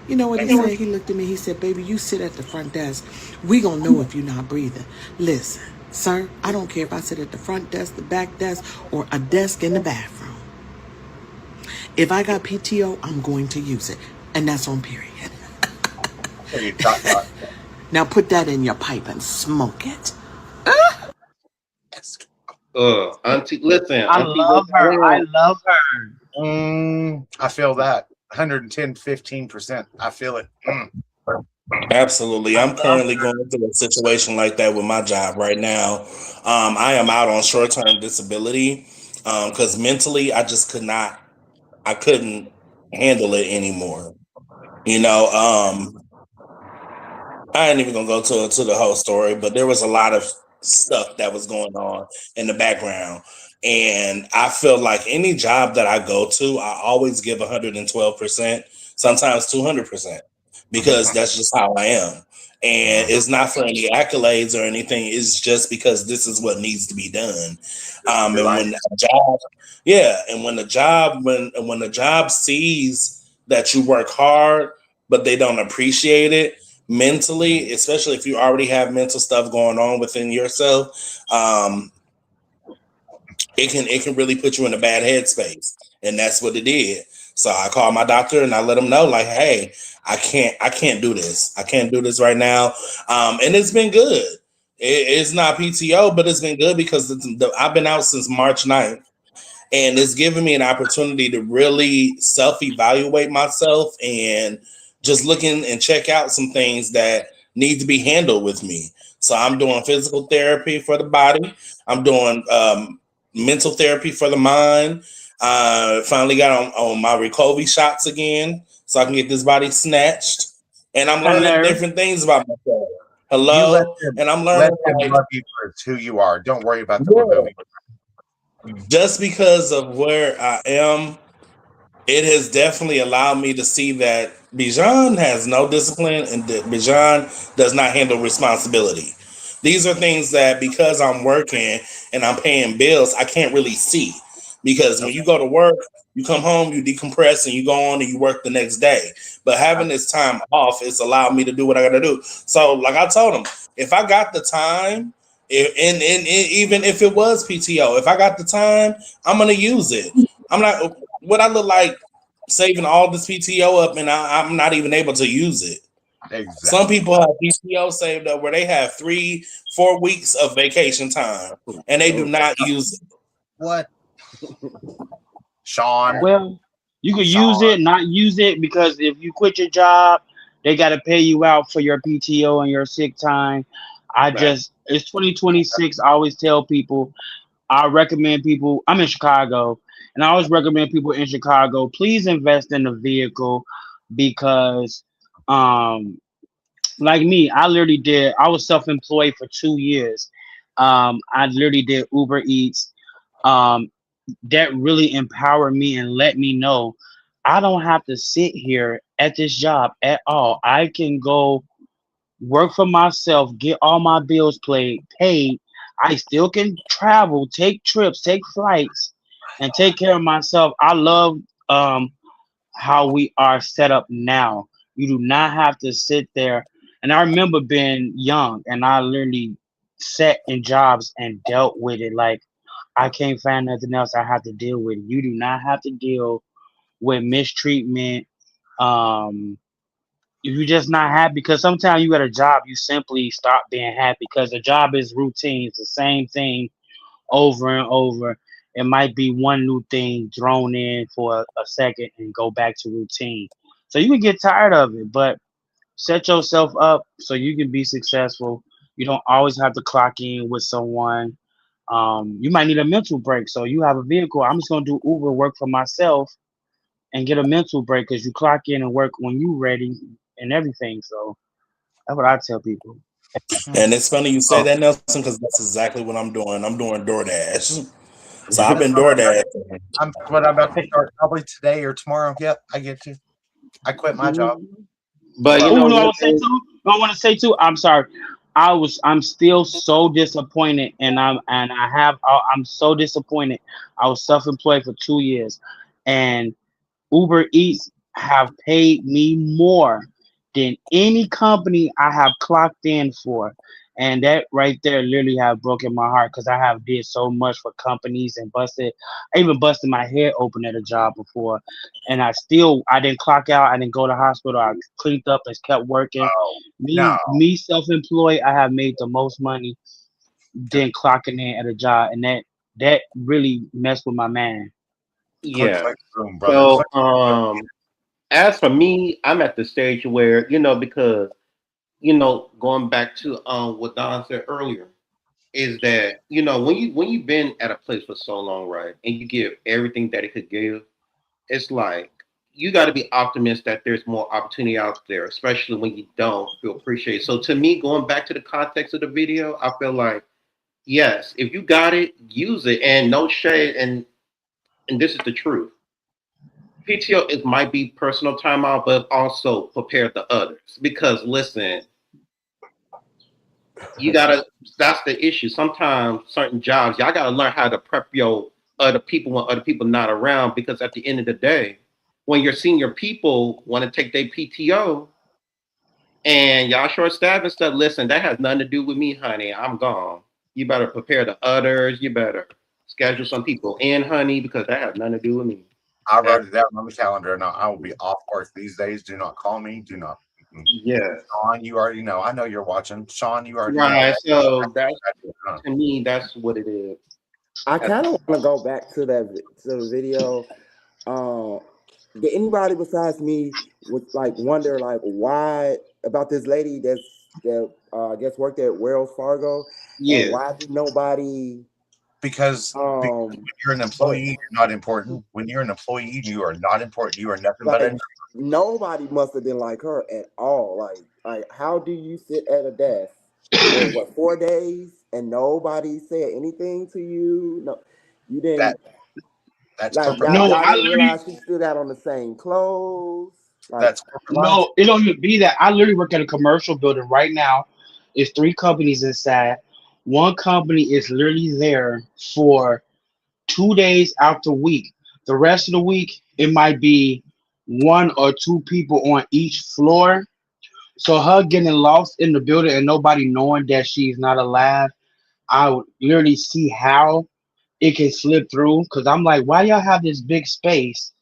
You know what he said? He looked at me, he said, baby, you sit at the front desk. We gonna know if you're not breathing. Listen, sir, I don't care if I sit at the front desk, the back desk, or a desk in the bathroom. If I got PTO, I'm going to use it. And that's on period. Now put that in your pipe and smoke it. Auntie, listen, I Auntie, love her. I love her. I feel that 110, 15%. I feel it. Absolutely. I'm currently going through a situation like that with my job right now. I am out on short-term disability because mentally I couldn't handle it anymore. You know, I ain't even gonna go to the whole story, but there was a lot of stuff that was going on in the background. And I feel like any job that I go to, I always give 112%, sometimes 200%, because that's just how I am. And it's not for any accolades or anything. It's just because this is what needs to be done. And when a job, yeah, and when the job sees that you work hard, but they don't appreciate it, mentally, especially if you already have mental stuff going on within yourself, it can really put you in a bad headspace, and that's what it did. So I called my doctor and I let him know, like, hey, I can't do this. I can't do this right now. And it's been good. It's not PTO, but it's been good because I've been out since March 9th. And it's given me an opportunity to really self-evaluate myself and just looking and check out some things that need to be handled with me. So I'm doing physical therapy for the body. I'm doing mental therapy for the mind. Finally got on my Recovery shots again so I can get this body snatched. And I'm learning different things about myself. Hello? And I'm learning love you for who you are. Don't worry about the Wegovy. Just because of where I am, it has definitely allowed me to see that Bijan has no discipline and that Bijan does not handle responsibility. These are things that because I'm working and I'm paying bills, I can't really see. Because when you go to work, you come home, you decompress, and you go on and you work the next day. But having this time off, it's allowed me to do what I got to do. So, like I told him, if I got the time, even if it was PTO, if I got the time, I'm gonna use it. I'm not. What I look like saving all this PTO up, and I'm not even able to use it. Exactly. Some people have PTO saved up where they have 3-4 weeks of vacation time, and they do not use it. What? Sean. Well, you could use it, not use it, because if you quit your job, they got to pay you out for your PTO and your sick time. It's 2026. I always tell people, I recommend people, I'm in Chicago, and I always recommend people in Chicago, please invest in a vehicle because, like me, I was self employed for 2 years. I literally did Uber Eats. Um, that really empowered me and let me know I don't have to sit here at this job at all. I can go work for myself, get all my bills paid. I still can travel, take trips, take flights, and take care of myself. I love um how we are set up now. You do not have to sit there. And I remember being young and I literally sat in jobs and dealt with it. Like I can't find nothing else. I have to deal with it. You do not have to deal with mistreatment. Um, if you're just not happy, because sometimes you at a job, you simply stop being happy because the job is routine. It's the same thing over and over. It might be one new thing thrown in for a second and go back to routine. So you can get tired of it, but set yourself up so you can be successful. You don't always have to clock in with someone. You might need a mental break. So you have a vehicle. I'm just gonna do Uber work for myself and get a mental break because you clock in and work when you ready and everything. So that's what I tell people. And it's funny you say Oh, that, Nelson, because that's exactly what I'm doing. I'm doing DoorDash. So I've that's been what DoorDash. I'm about to start probably today or tomorrow. Yep, I get you. I quit my job. But you Well, Oh, know no, I one would say thing, too. I want to say too. I'm sorry. I'm still so disappointed, and I'm so disappointed. I was self-employed for 2 years, and Uber Eats have paid me more than any company I have clocked in for. And that right there literally have broken my heart because I have did so much for companies and I even busted my head open at a job before. And I didn't clock out, I didn't go to hospital, I cleaned up and kept working. oh, no. Me self-employed, I have made the most money than clocking in at a job. And that really messed with my man. Click, yeah. click, boom, brother. So Click, click. as for me, I'm at the stage where, because, going back to what Don said earlier, is that, when you've been at a place for so long, right, and you give everything that it could give, it's like you got to be optimistic that there's more opportunity out there, especially when you don't feel appreciated. So to me, going back to the context of the video, I feel like yes, if you got it, use it, and no shade, and this is the truth. PTO it might be personal time out, but also prepare the others because listen, you gotta. That's the issue. Sometimes certain jobs, y'all gotta learn how to prep your other people when other people not around. Because at the end of the day, when your senior people want to take their PTO and y'all short staff and stuff, listen, that has nothing to do with me, honey. I'm gone. You better prepare the others. You better schedule some people in, honey, because that has nothing to do with me. I That, wrote it down on the calendar. Now I will be off work these days. Do not call me. Do not. yes. Sean, you already know. I know you're watching. Sean, you already know. Right. So that's Huh. to me, that's what it is. I That's, kind of want to go back to the video. Uh, did anybody besides me would like wonder like why about this lady that I guess worked at Wells Fargo, and yeah. why did nobody Because when you're an go employee, ahead. you're not important. When you're an employee, you are not important. You are nothing but Like a. nobody must have been like her at all. Like how do you sit at a desk for what 4 days and nobody said anything to you? No, you That didn't. that's Like corporate y'all, life. No, y'all I didn't literally realize she still got on the same clothes. Like That's corporate life. No, it don't even be that. I literally work at a commercial building right now. It's three companies inside. One company is literally there for 2 days out the week. The rest of the week, it might be one or two people on each floor. So her getting lost in the building and nobody knowing that she's not alive, I would literally see how it can slip through. Cause I'm like, why y'all have this big space?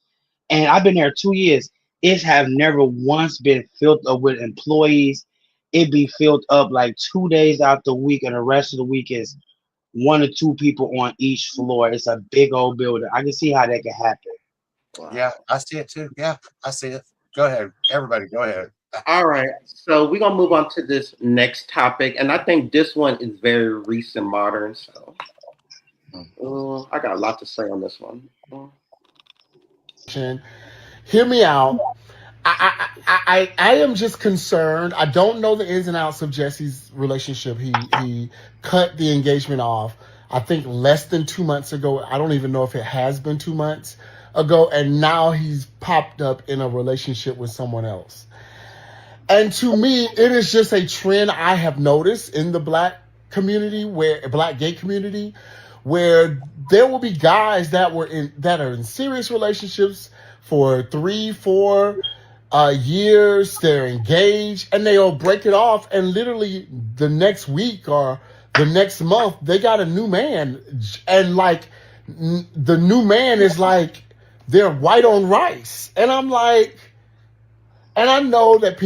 And I've been there 2 years. It have never once been filled up with employees. It be filled up like 2 days out the week, and the rest of the week is one or two people on each floor. It's a big old building. I can see how that can happen. Yeah, wow. I see it too. Yeah, I see it. Go ahead, everybody. Go ahead. All right. So we're gonna move on to this next topic, and I think this one is very recent, modern. So I got a lot to say on this one. Hear me out. I am just concerned. I don't know the ins and outs of Jesse's relationship. He cut the engagement off, I think, less than 2 months ago. I don't even know if it has been 2 months ago. And now he's popped up in a relationship with someone else. And to me, it is just a trend I have noticed in the black community, where black gay community, where there will be guys that are in serious relationships for 3, 4 years. They're engaged, and they'll break it off, and literally the next week or the next month they got a new man, and like the new man is like they're white on rice, and I'm like. And I know that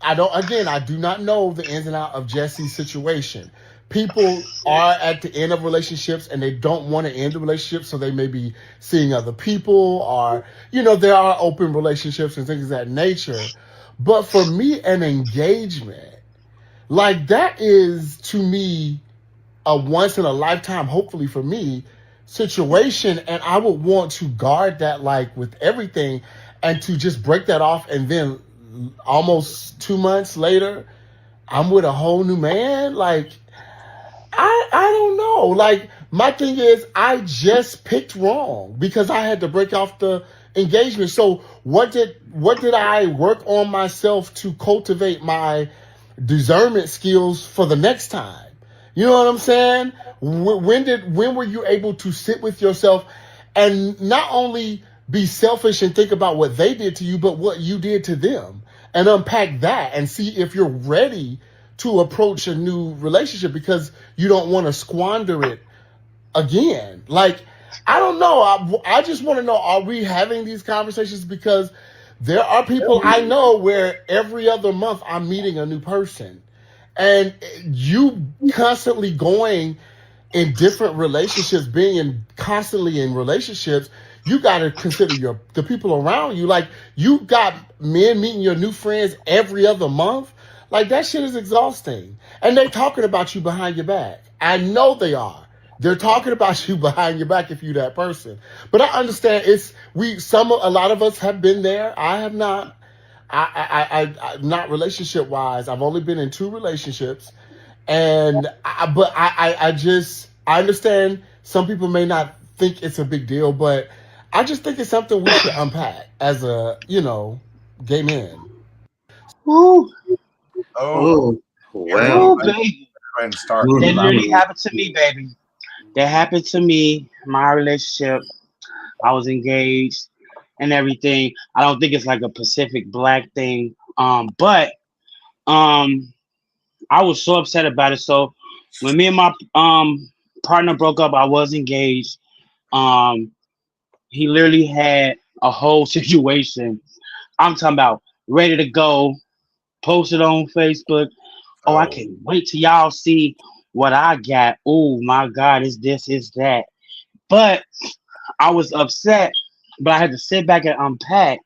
I do not know the ins and out of Jesse's situation. People are at the end of relationships and they don't want to end the relationship, so they may be seeing other people, or, there are open relationships and things of that nature. But for me, an engagement, like that is to me a once in a lifetime, hopefully for me, situation. And I would want to guard that like with everything, and to just break that off, and then almost 2 months later, I'm with a whole new man. Like, I don't know. Like, my thing is I just picked wrong because I had to break off the engagement. So what did I work on myself to cultivate my discernment skills for the next time? You know what I'm saying? When were you able to sit with yourself and not only be selfish and think about what they did to you, but what you did to them, and unpack that and see if you're ready to approach a new relationship, because you don't want to squander it again. Like, I don't know. I just want to know, are we having these conversations? Because there are people I know where every other month I'm meeting a new person. And you constantly going in different relationships, constantly in relationships, you got to consider the people around you. Like, you got men meeting your new friends every other month. Like, that shit is exhausting. And they talking about you behind your back. I know they are. They're talking about you behind your back if you that person. But I understand a lot of us have been there. I have not. I not relationship wise. I've only been in 2 relationships, and I understand some people may not think it's a big deal, but I just think it's something we should unpack as gay men. Ooh, Oh, Everybody, well. ooh, baby. go ahead and start. That literally happened to me, baby. That happened to me. My relationship. I was engaged and everything. I don't think it's like a Pacific Black thing. But I was so upset about it. So when me and my partner broke up, I was engaged. Um, he literally had a whole situation. I'm talking about ready to go, posted on Facebook. Oh, I can't wait till y'all see what I got. Oh my God, is this, is that. But I was upset, but I had to sit back and unpack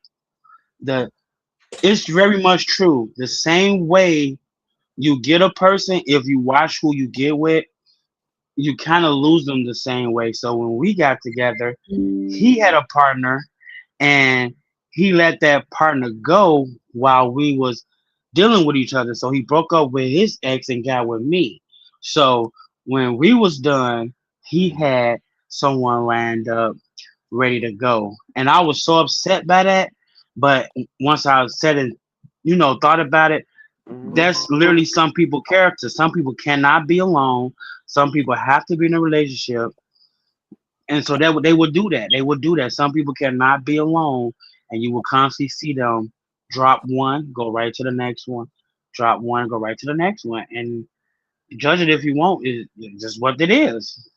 the it's very much true. The same way you get a person, if you watch who you get with, you kind of lose them the same way. So when we got together, he had a partner and he let that partner go while we was dealing with each other. So he broke up with his ex and got with me. So when we was done, he had someone lined up ready to go. And I was so upset by that. But once I said it, thought about it, that's literally some people' character. Some people cannot be alone. Some people have to be in a relationship. And so they would do that. They would do that. Some people cannot be alone. And you will constantly see them drop one, go right to the next one, drop one, go right to the next one. And judge it if you want, it's just what it is.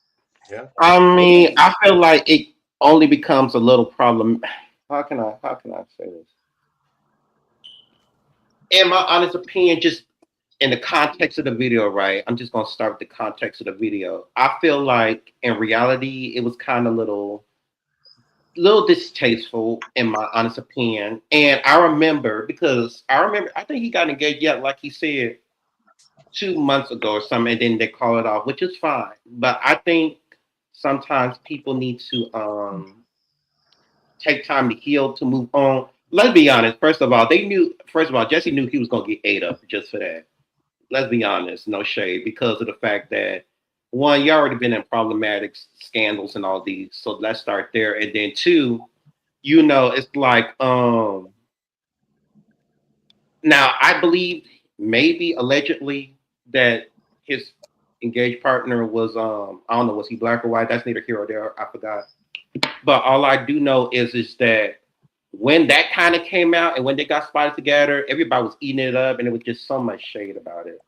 Yeah. I mean, I feel like it only becomes a little problem. How can I say this? In my honest opinion, just in the context of the video, right? I'm just gonna start with the context of the video. I feel like in reality, it was kind of little distasteful in my honest opinion. And I think he got engaged, yeah, like he said, 2 months ago or something, and then they call it off, which is fine. But I think sometimes people need to take time to heal, to move on. Let's be honest. First of all, Jesse knew he was gonna get ate up just for that. Let's be honest, no shade, because of the fact that one, you already been in problematic scandals and all these. So let's start there. And then two, it's like Now, I believe maybe allegedly that his engaged partner was I don't know, was he black or white? That's neither here or there. I forgot. But all I do know is that when that kind of came out and when they got spotted together, everybody was eating it up, and it was just so much shade about it.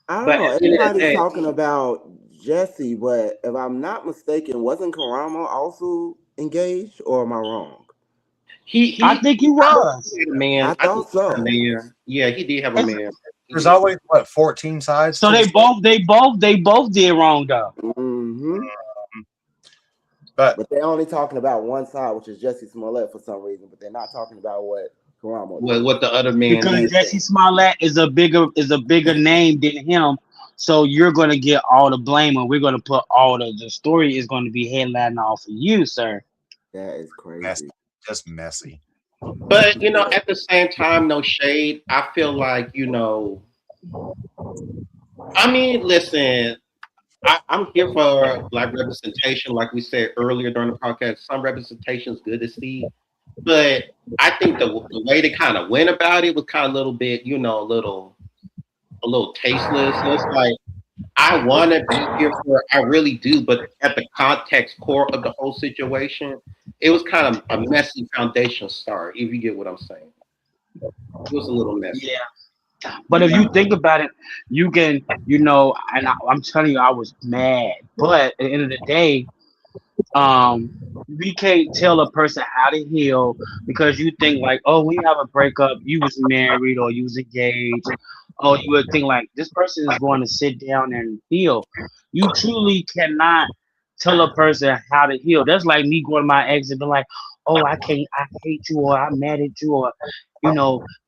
I don't But know. at the end of the Everybody's day, talking about Jesse, but if I'm not mistaken, wasn't Karamo also engaged, or am I wrong? I he think he was. had a man. I I think thought he had a so. man. Yeah, he did have a man. He There's did. always what 14 sides So to the story. they both did wrong though. Hmm. But But they're only talking about one side, which is Jesse Smollett for some reason, but they're not talking about what Karamo did. What the other man Because did. Jesse Smollett is a bigger name than him. So you're gonna get all the blame, and we're gonna put all the story is gonna be headlining off of you, sir. That is messy, crazy. just messy. But at the same time, no shade. I feel like I mean, listen, I'm here for black representation, like we said earlier during the podcast. Some representation is good to see, but I think the way they kind of went about it was kind of a little bit, a little tasteless. So it's like I want to be here for it, I really do, but at the context core of the whole situation, it was kind of a messy foundation start. If you get what I'm saying, it was a little messy. Yeah. But if you think about it, you can, and I'm telling you, I was mad. But at the end of the day, we can't tell a person how to heal because you think like, oh, when you have a breakup, you was married or you was engaged. Oh, you would think like this person is going to sit down and heal. You truly cannot tell a person how to heal. That's like me going to my ex and be like, oh, I hate you, or I'm mad at you, or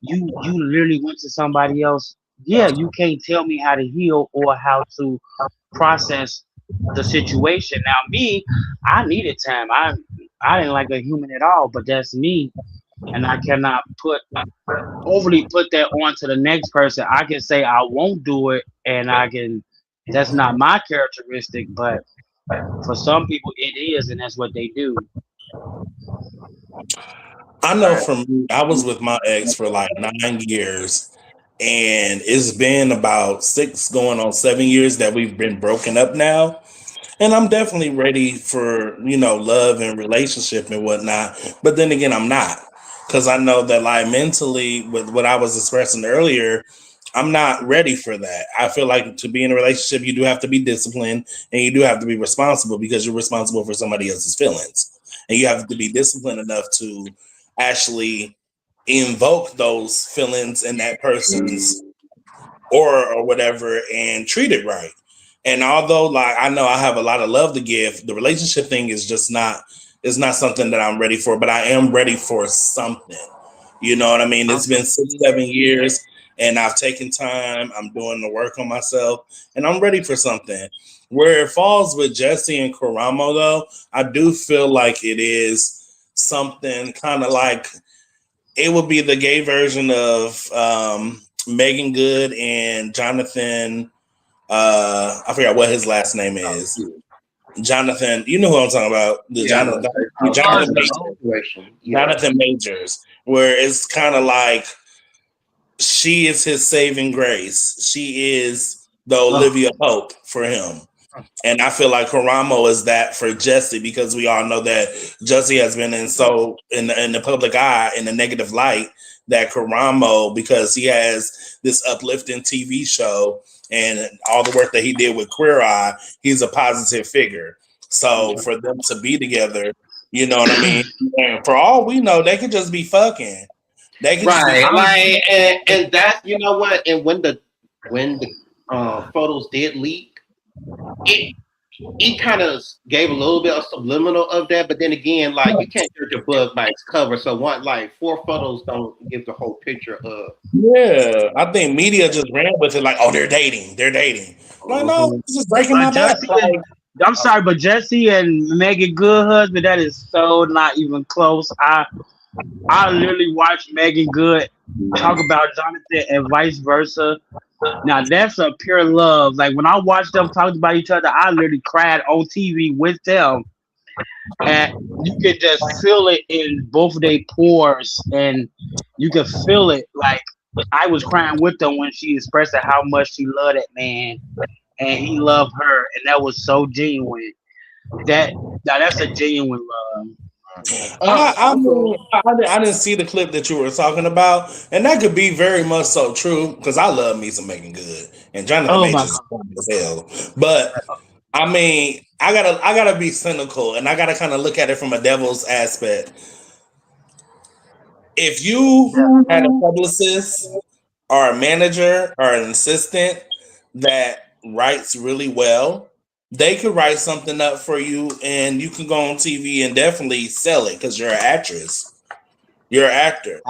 you literally went to somebody else. Yeah, you can't tell me how to heal or how to process the situation. Now, me, I needed time. I didn't like a human at all, but that's me, and I cannot overly put that on to the next person. I can say I won't do it, and I can. That's not my characteristic, but for some people it is, and that's what they do. I know for me, I was with my ex for like 9 years, and it's been about 6 going on 7 years that we've been broken up now. And I'm definitely ready for, love and relationship and whatnot. But then again, I'm not. Because I know that, like, mentally, with what I was expressing earlier, I'm not ready for that. I feel like to be in a relationship, you do have to be disciplined and you do have to be responsible because you're responsible for somebody else's feelings. And you have to be disciplined enough to actually invoke those feelings in that person's aura or whatever and treat it right. And although like I know I have a lot of love to give, the relationship thing is just not is not something that I'm ready for, but I am ready for something. You know what I mean? It's been 6, 7 years and I've taken time. I'm doing the work on myself and I'm ready for something. Where it falls with Jesse and Karamo though, I do feel like it is something kind of like it would be the gay version of Megan Good and Jonathan. I forgot what his last name is. Jonathan, you know who I'm talking about. Jonathan Majors, where it's kind of like she is his saving grace. She is the Olivia Pope for him. And I feel like Karamo is that for Jesse because we all know that Jesse has been in the public eye in a negative light that Karamo, because he has this uplifting TV show and all the work that he did with Queer Eye, he's a positive figure. So for them to be together, you know what I mean? And for all we know, they could just be fucking. They could just be Right, fucking. and that what, and when the photos did leak, it it kind of gave a little bit of subliminal of that, but then again, like you can't judge a book by its cover. So one like 4 photos don't give the whole picture of. Yeah, I think media just ran with it like, oh, they're dating. They're dating. Like, no, this is breaking my But back. Like, I'm sorry, but Jesse and Megan Good husband, that is so not even close. I literally watched Megan Good talk about Jonathan and vice versa. Now that's a pure love. Like when I watched them talk about each other, I literally cried on TV with them, and you could just feel it in both of their pores, and you could feel it. Like I was crying with them when she expressed how much she loved that man and he loved her, and that was so genuine. That's a genuine love. I Also, mean, I didn't see the clip that you were talking about, and that could be very much so true because I love me some Megan Good, and Jonathan Oh my Majors is funny as hell. But I mean, I gotta be cynical, and I gotta kind of look at it from a devil's aspect. If you had a publicist or a manager or an assistant that writes really well, they could write something up for you and you can go on TV and definitely sell it because you're an actress. You're an actor.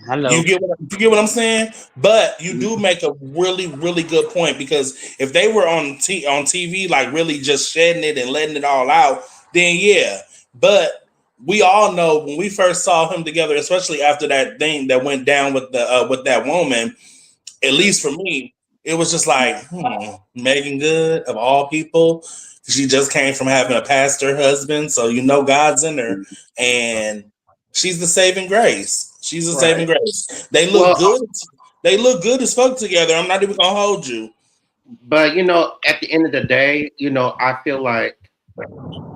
Hello. You get what I'm saying? But you do make a really, really good point because if they were on TV, like really just shedding it and letting it all out, then yeah. But we all know when we first saw him together, especially after that thing that went down with that woman, at least for me, it was just like, Megan Good of all people. She just came from having a pastor husband, so you know God's in her, and she's the saving grace. She's the saving grace. They look Well, good. They look good as fuck together. I'm not even gonna hold you. but at the end of the day, I feel like,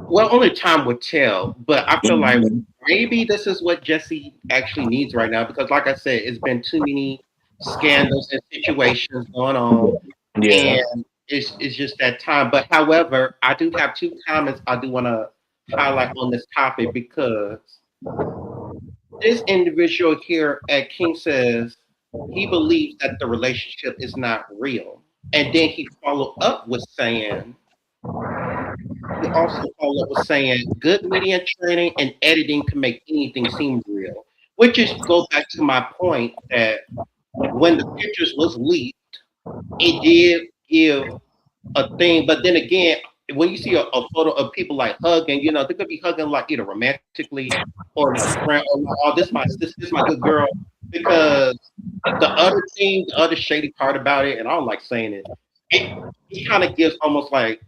well, only time would tell. But I feel like Mhm. maybe this is what Jesse actually needs right now because, like I said, it's been too many scandals and situations going on, Yeah. and it's just that time. But however, I do have two comments I do want to highlight on this topic because this individual here at King says he believes that the relationship is not real, and then he also followed up with saying good media training and editing can make anything seem real, which is go back to my point that when the pictures was leaked, it did give a thing. But then again, when you see a photo of people like hugging, they could be hugging like either romantically or like friend or like, oh, this my good girl. Because the other shady part about it, and I don't like saying it, it kind of gives almost like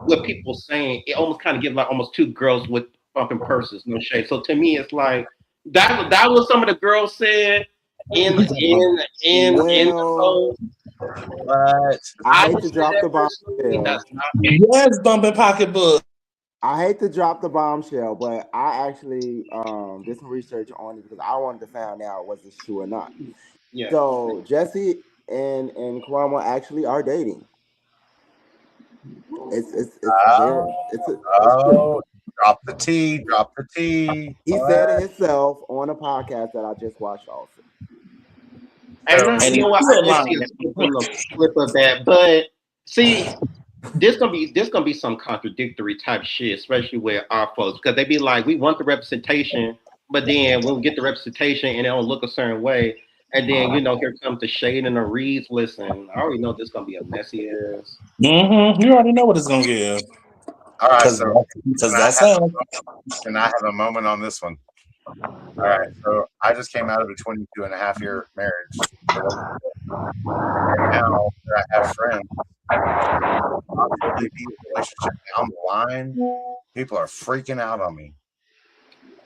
what people saying. It almost kind of gives like almost two girls with bumping purses, no shade. So to me, it's like that was some of the girls said in the well, post. What? I I hate would to say drop that the personally. bombshell. That's not me. Yes, bumping pocketbook. I hate to drop the bombshell, but I actually did some research on it because I wanted to find out was this true or not. Yeah. So Jesse and Karama actually are dating. It's very Oh, it's true. oh, drop the T, drop the T. He said it What? himself on a podcast that I just watched. Also, And So, And you he's know what? I still did see lying. a little clip of that, but see, this gonna be some contradictory type shit, especially with our folks, because they be like, we want the representation, but then when we get the representation and it don't look a certain way, and then here comes the shade and the reads. Listen, I already know this gonna be a messy ass. You already know what it's gonna give. all right. Because So, can I that's have how. can I have a moment on this one? All right. So, I just came out of a 22 and a half year marriage, and now that I have friends, possibly be in a relationship down the line. People are freaking out on me.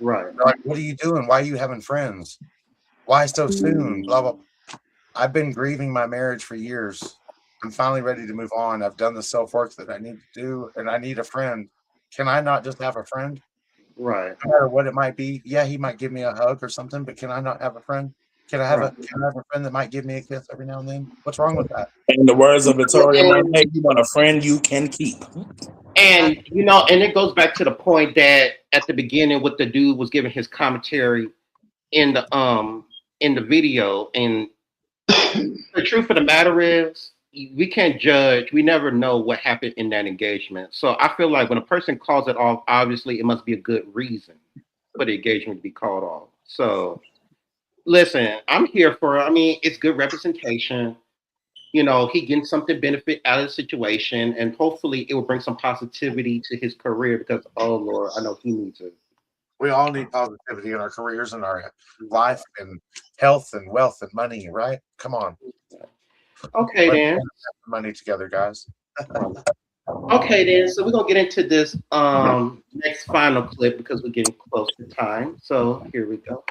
Right, They're like, "What are you doing? Why are you having friends? Why so soon?" Blah blah. I've been grieving my marriage for years. I'm finally ready to move on. I've done the self work that I need to do, and I need a friend. Can I not just have a friend? right, No matter what it might be. Yeah, he might give me a hug or something, but can I not have a friend? right. Can I have a friend that might give me a kiss every now and then? What's wrong with that? In the words of Well, Victoria Monet, you want a friend you can keep. and it goes back to the point that at the beginning, what the dude was giving his commentary in the video, and the truth of the matter is, we can't judge. We never know what happened in that engagement. So I feel like when a person calls it off, obviously it must be a good reason for the engagement to be called off. So listen, I'm here for. I mean, it's good representation. He getting something benefit out of the situation, and hopefully it will bring some positivity to his career because, oh Lord, I know he needs it. We all need positivity in our careers and our life and health and wealth and money, right? Come on. Okay Let's then. have some money together, guys. Okay then. So we're gonna get into this next final clip because we're getting close to time. So here we go.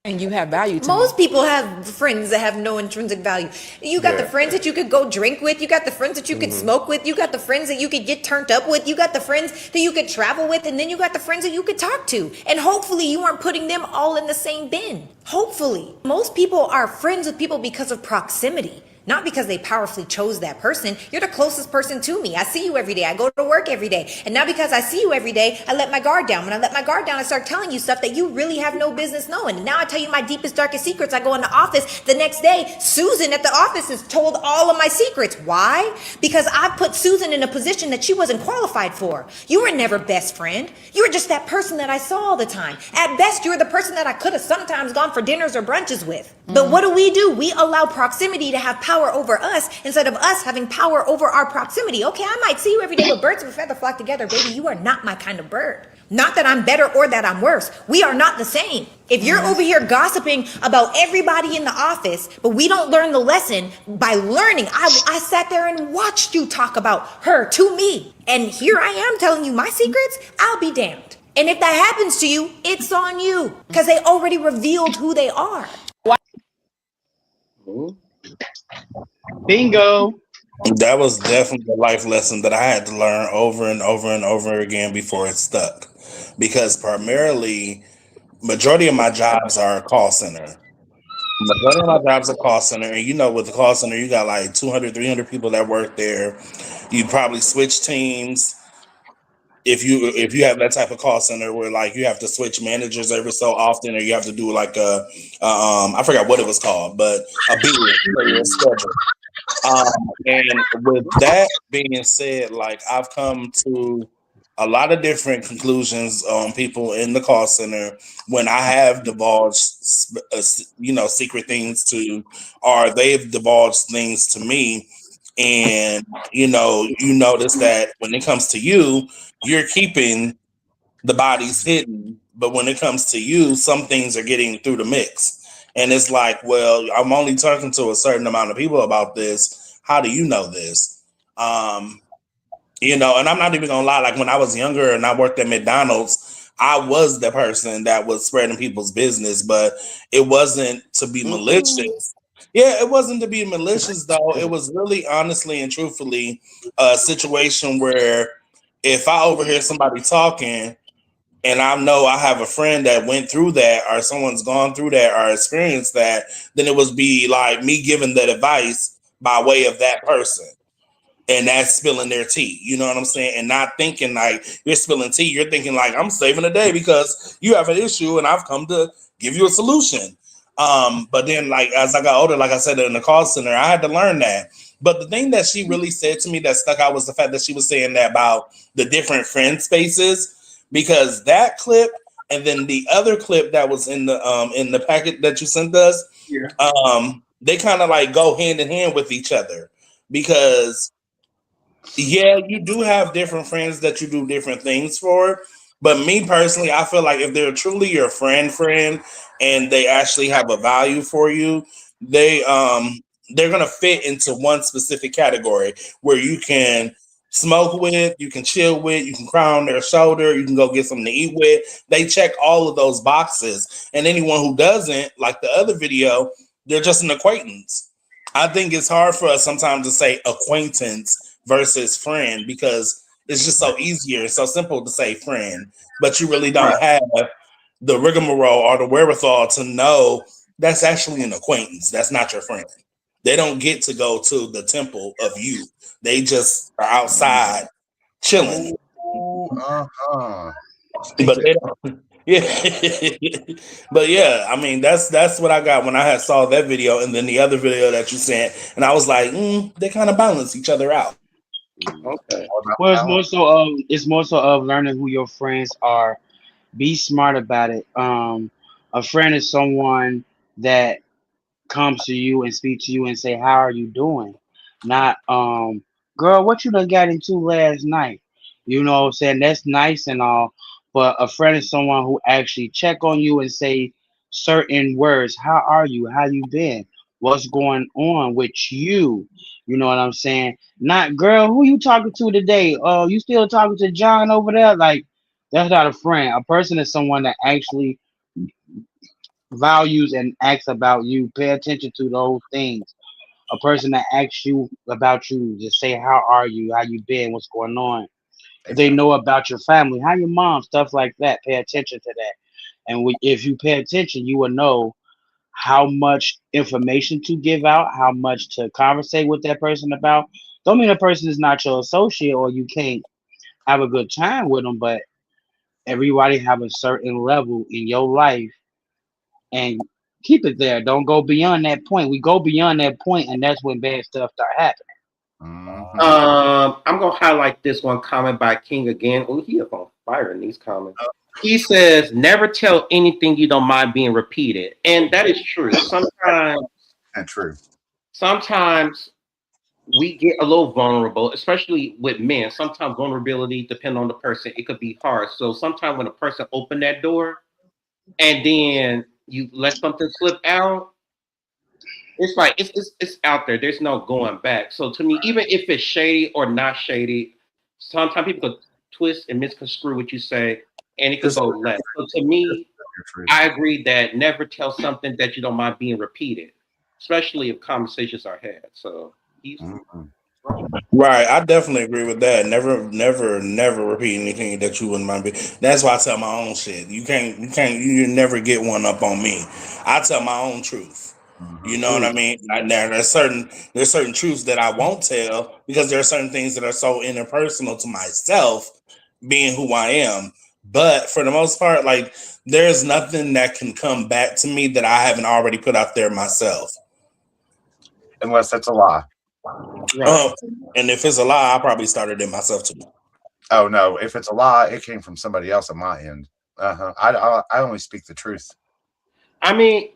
And you have value to Most people have friends that have no intrinsic value. You got the friends that you could go drink with. You got the friends that you could smoke with. You got the friends that you could get turned up with. You got the friends that you could travel with. And then you got the friends that you could talk to. And hopefully you aren't putting them all in the same bin. Hopefully. Most people are friends with people because of proximity. Not because they powerfully chose that person. You're the closest person to me. I see you every day. I go to work every day. And now because I see you every day, I let my guard down. When I let my guard down, I start telling you stuff that you really have no business knowing. And now I tell you my deepest, darkest secrets. I go in the office the next day. Susan at the office has told all of my secrets. Why? Because I put Susan in a position that she wasn't qualified for. You were never best friend. You were just that person that I saw all the time. At best, you were the person that I could have sometimes gone for dinners or brunches with. But what do? We allow proximity to have power over us instead of us having power over our proximity. Okay, I might see you every day, but birds of a feather flock together. Baby, you are not my kind of bird. Not that I'm better or that I'm worse. We are not the same. If you're over here gossiping about everybody in the office, but we don't learn the lesson by learning. I sat there and watched you talk about her to me. And here I am telling you my secrets. I'll be damned. And if that happens to you, it's on you because they already revealed who they are. Bingo. That was definitely a life lesson that I had to learn over and over and over again before it stuck. Because primarily, majority of my jobs are call center. Majority of my jobs are call center. And with the call center, you got like 200, 300 people that work there. You probably switch teams. If you have that type of call center where like you have to switch managers every so often, or you have to do like I forgot what it was called, but a bid for your schedule. And with that being said, like I've come to a lot of different conclusions on people in the call center when I have divulged, secret things to, or they've divulged things to me. And you notice that when it comes to you, you're keeping the bodies hidden, but when it comes to you, some things are getting through the mix. And it's like, well, I'm only talking to a certain amount of people about this. How do you know this? And I'm not even gonna lie, like when I was younger and I worked at McDonald's, I was the person that was spreading people's business, but it wasn't to be malicious. Yeah, it wasn't to be malicious though. It was really honestly and truthfully a situation where if I overhear somebody talking and I know I have a friend that went through that, or someone's gone through that or experienced that, then it would be like me giving that advice by way of that person. And that's spilling their tea. You know what I'm saying? And not thinking like you're spilling tea. You're thinking like I'm saving the day because you have an issue and I've come to give you a solution. But then like as I got older, like I said in the call center, I had to learn that. But the thing that she really said to me that stuck out was the fact that she was saying that about the different friend spaces, because that clip and then the other clip that was in the packet that you sent us, they kind of like go hand in hand with each other because yeah, you do have different friends that you do different things for. But me personally, I feel like if they're truly your friend, and they actually have a value for you, they're gonna fit into one specific category where you can smoke with, you can chill with, you can cry on their shoulder, you can go get something to eat with. They check all of those boxes. And anyone who doesn't, like the other video, they're just an acquaintance. I think it's hard for us sometimes to say acquaintance versus friend because it's just so easier, it's so simple to say friend, but you really don't have the rigmarole or the wherewithal to know that's actually an acquaintance. That's not your friend. They don't get to go to the temple of you. They just are outside chilling. But they don't. Yeah, but yeah, I mean that's what I got when I had saw that video, and then the other video that you sent, and I was like, they kind of balance each other out. Okay. Well, it's more so of learning who your friends are. Be smart about it. A friend is someone that comes to you and speak to you and say, "How are you doing?" Not, girl, what you done got into last night? You know what I'm saying? That's nice and all, but a friend is someone who actually check on you and say certain words. How are you? How you been? What's going on with you? You know what I'm saying? Not, girl, who you talking to today? Oh, you still talking to John over there? Like, that's not a friend. A person is someone that actually values and acts about you, pay attention to those things. A person that asks you about you, just say, "How are you? How you been? What's going on?" If they know about your family, how your mom, stuff like that. Pay attention to that. And if you pay attention, you will know how much information to give out, how much to conversate with that person about. Don't mean a person is not your associate or you can't have a good time with them, but everybody have a certain level in your life and keep it there. Don't go beyond that point. We go beyond that point, and that's when bad stuff start happening. I'm gonna highlight this one comment by King again. Oh, he up on fire in these comments. He says, "Never tell anything you don't mind being repeated," and that is true. Sometimes, and true. Sometimes we get a little vulnerable, especially with men. Sometimes vulnerability, depending on the person, it could be hard. So sometimes when a person open that door and then you let something slip out, it's like it's out there. There's no going back. So to me, even if it's shady or not shady, sometimes people could twist and misconstrue what you say, and it could go left. So to me, I agree that never tell something that you don't mind being repeated, especially if conversations are had. So he's Right, I definitely agree with that. Never repeat anything that you wouldn't mind. That's why I tell my own shit. You never get one up on me. I tell my own truth. You know what I mean? There's certain truths that I won't tell because there are certain things that are so interpersonal to myself, being who I am. But for the most part, like there's nothing that can come back to me that I haven't already put out there myself. Unless that's a lie. Right. And if it's a lie, I probably started it myself too. Oh no! If it's a lie, it came from somebody else on my end. I only speak the truth. I mean,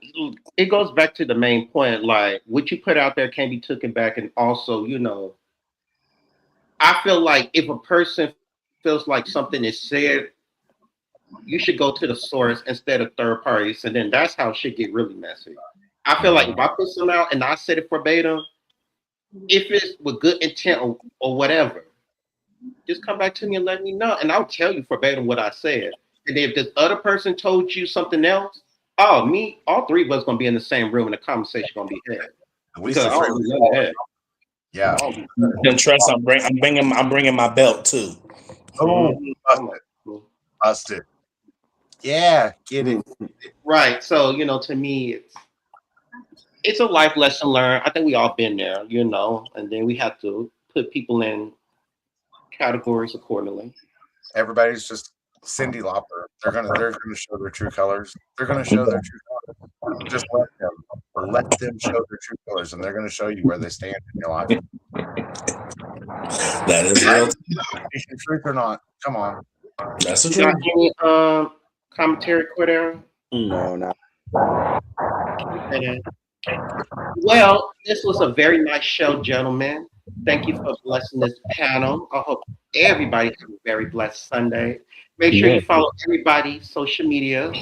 it goes back to the main point. Like, what you put out there can be taken back. And also, I feel like if a person feels like something is said, you should go to the source instead of third parties. And then that's how shit get really messy. I feel like if I put something out and I said it verbatim, if it's with good intent or whatever, just come back to me and let me know. And I'll tell you verbatim what I said. And if this other person told you something else, all three of us gonna be in the same room and the conversation gonna be had. At least yeah. Then trust, I'm bringing my belt too. Oh, busted. Yeah, get it. Right. So to me, it's a life lesson learned. I think we all been there, and then we have to put people in categories accordingly. Everybody's just Cindy Lauper. They're gonna show their true colors. They're gonna show their true colors. Just let them show their true colors, and they're gonna show you where they stand in your life. That is real. Truth or not? Come on. That's the truth. Any commentary, Cordero? No, not. Well, this was a very nice show, gentlemen. Thank you for blessing this panel. I hope everybody has a very blessed Sunday. Make sure you follow everybody's social media.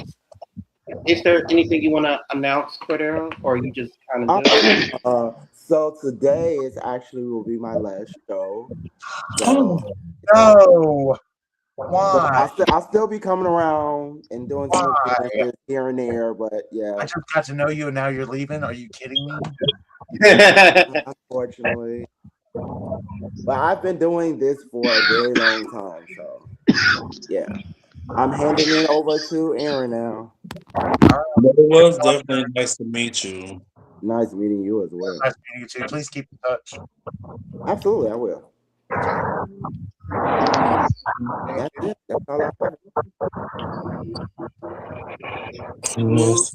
Is there anything you want to announce, Cordero, or you just kind of do? So today is actually will be my last show. So, no. Why? I'll still be coming around and doing some appearances here and there, but yeah. I just got to know you and now you're leaving. Are you kidding me? Unfortunately. But I've been doing this for a very long time, so yeah. I'm handing it over to Aaron now. It was definitely nice to meet you. Nice meeting you as well. Nice meeting you too. Please keep in touch. Absolutely, I will. That's it. That's all I have. Yes.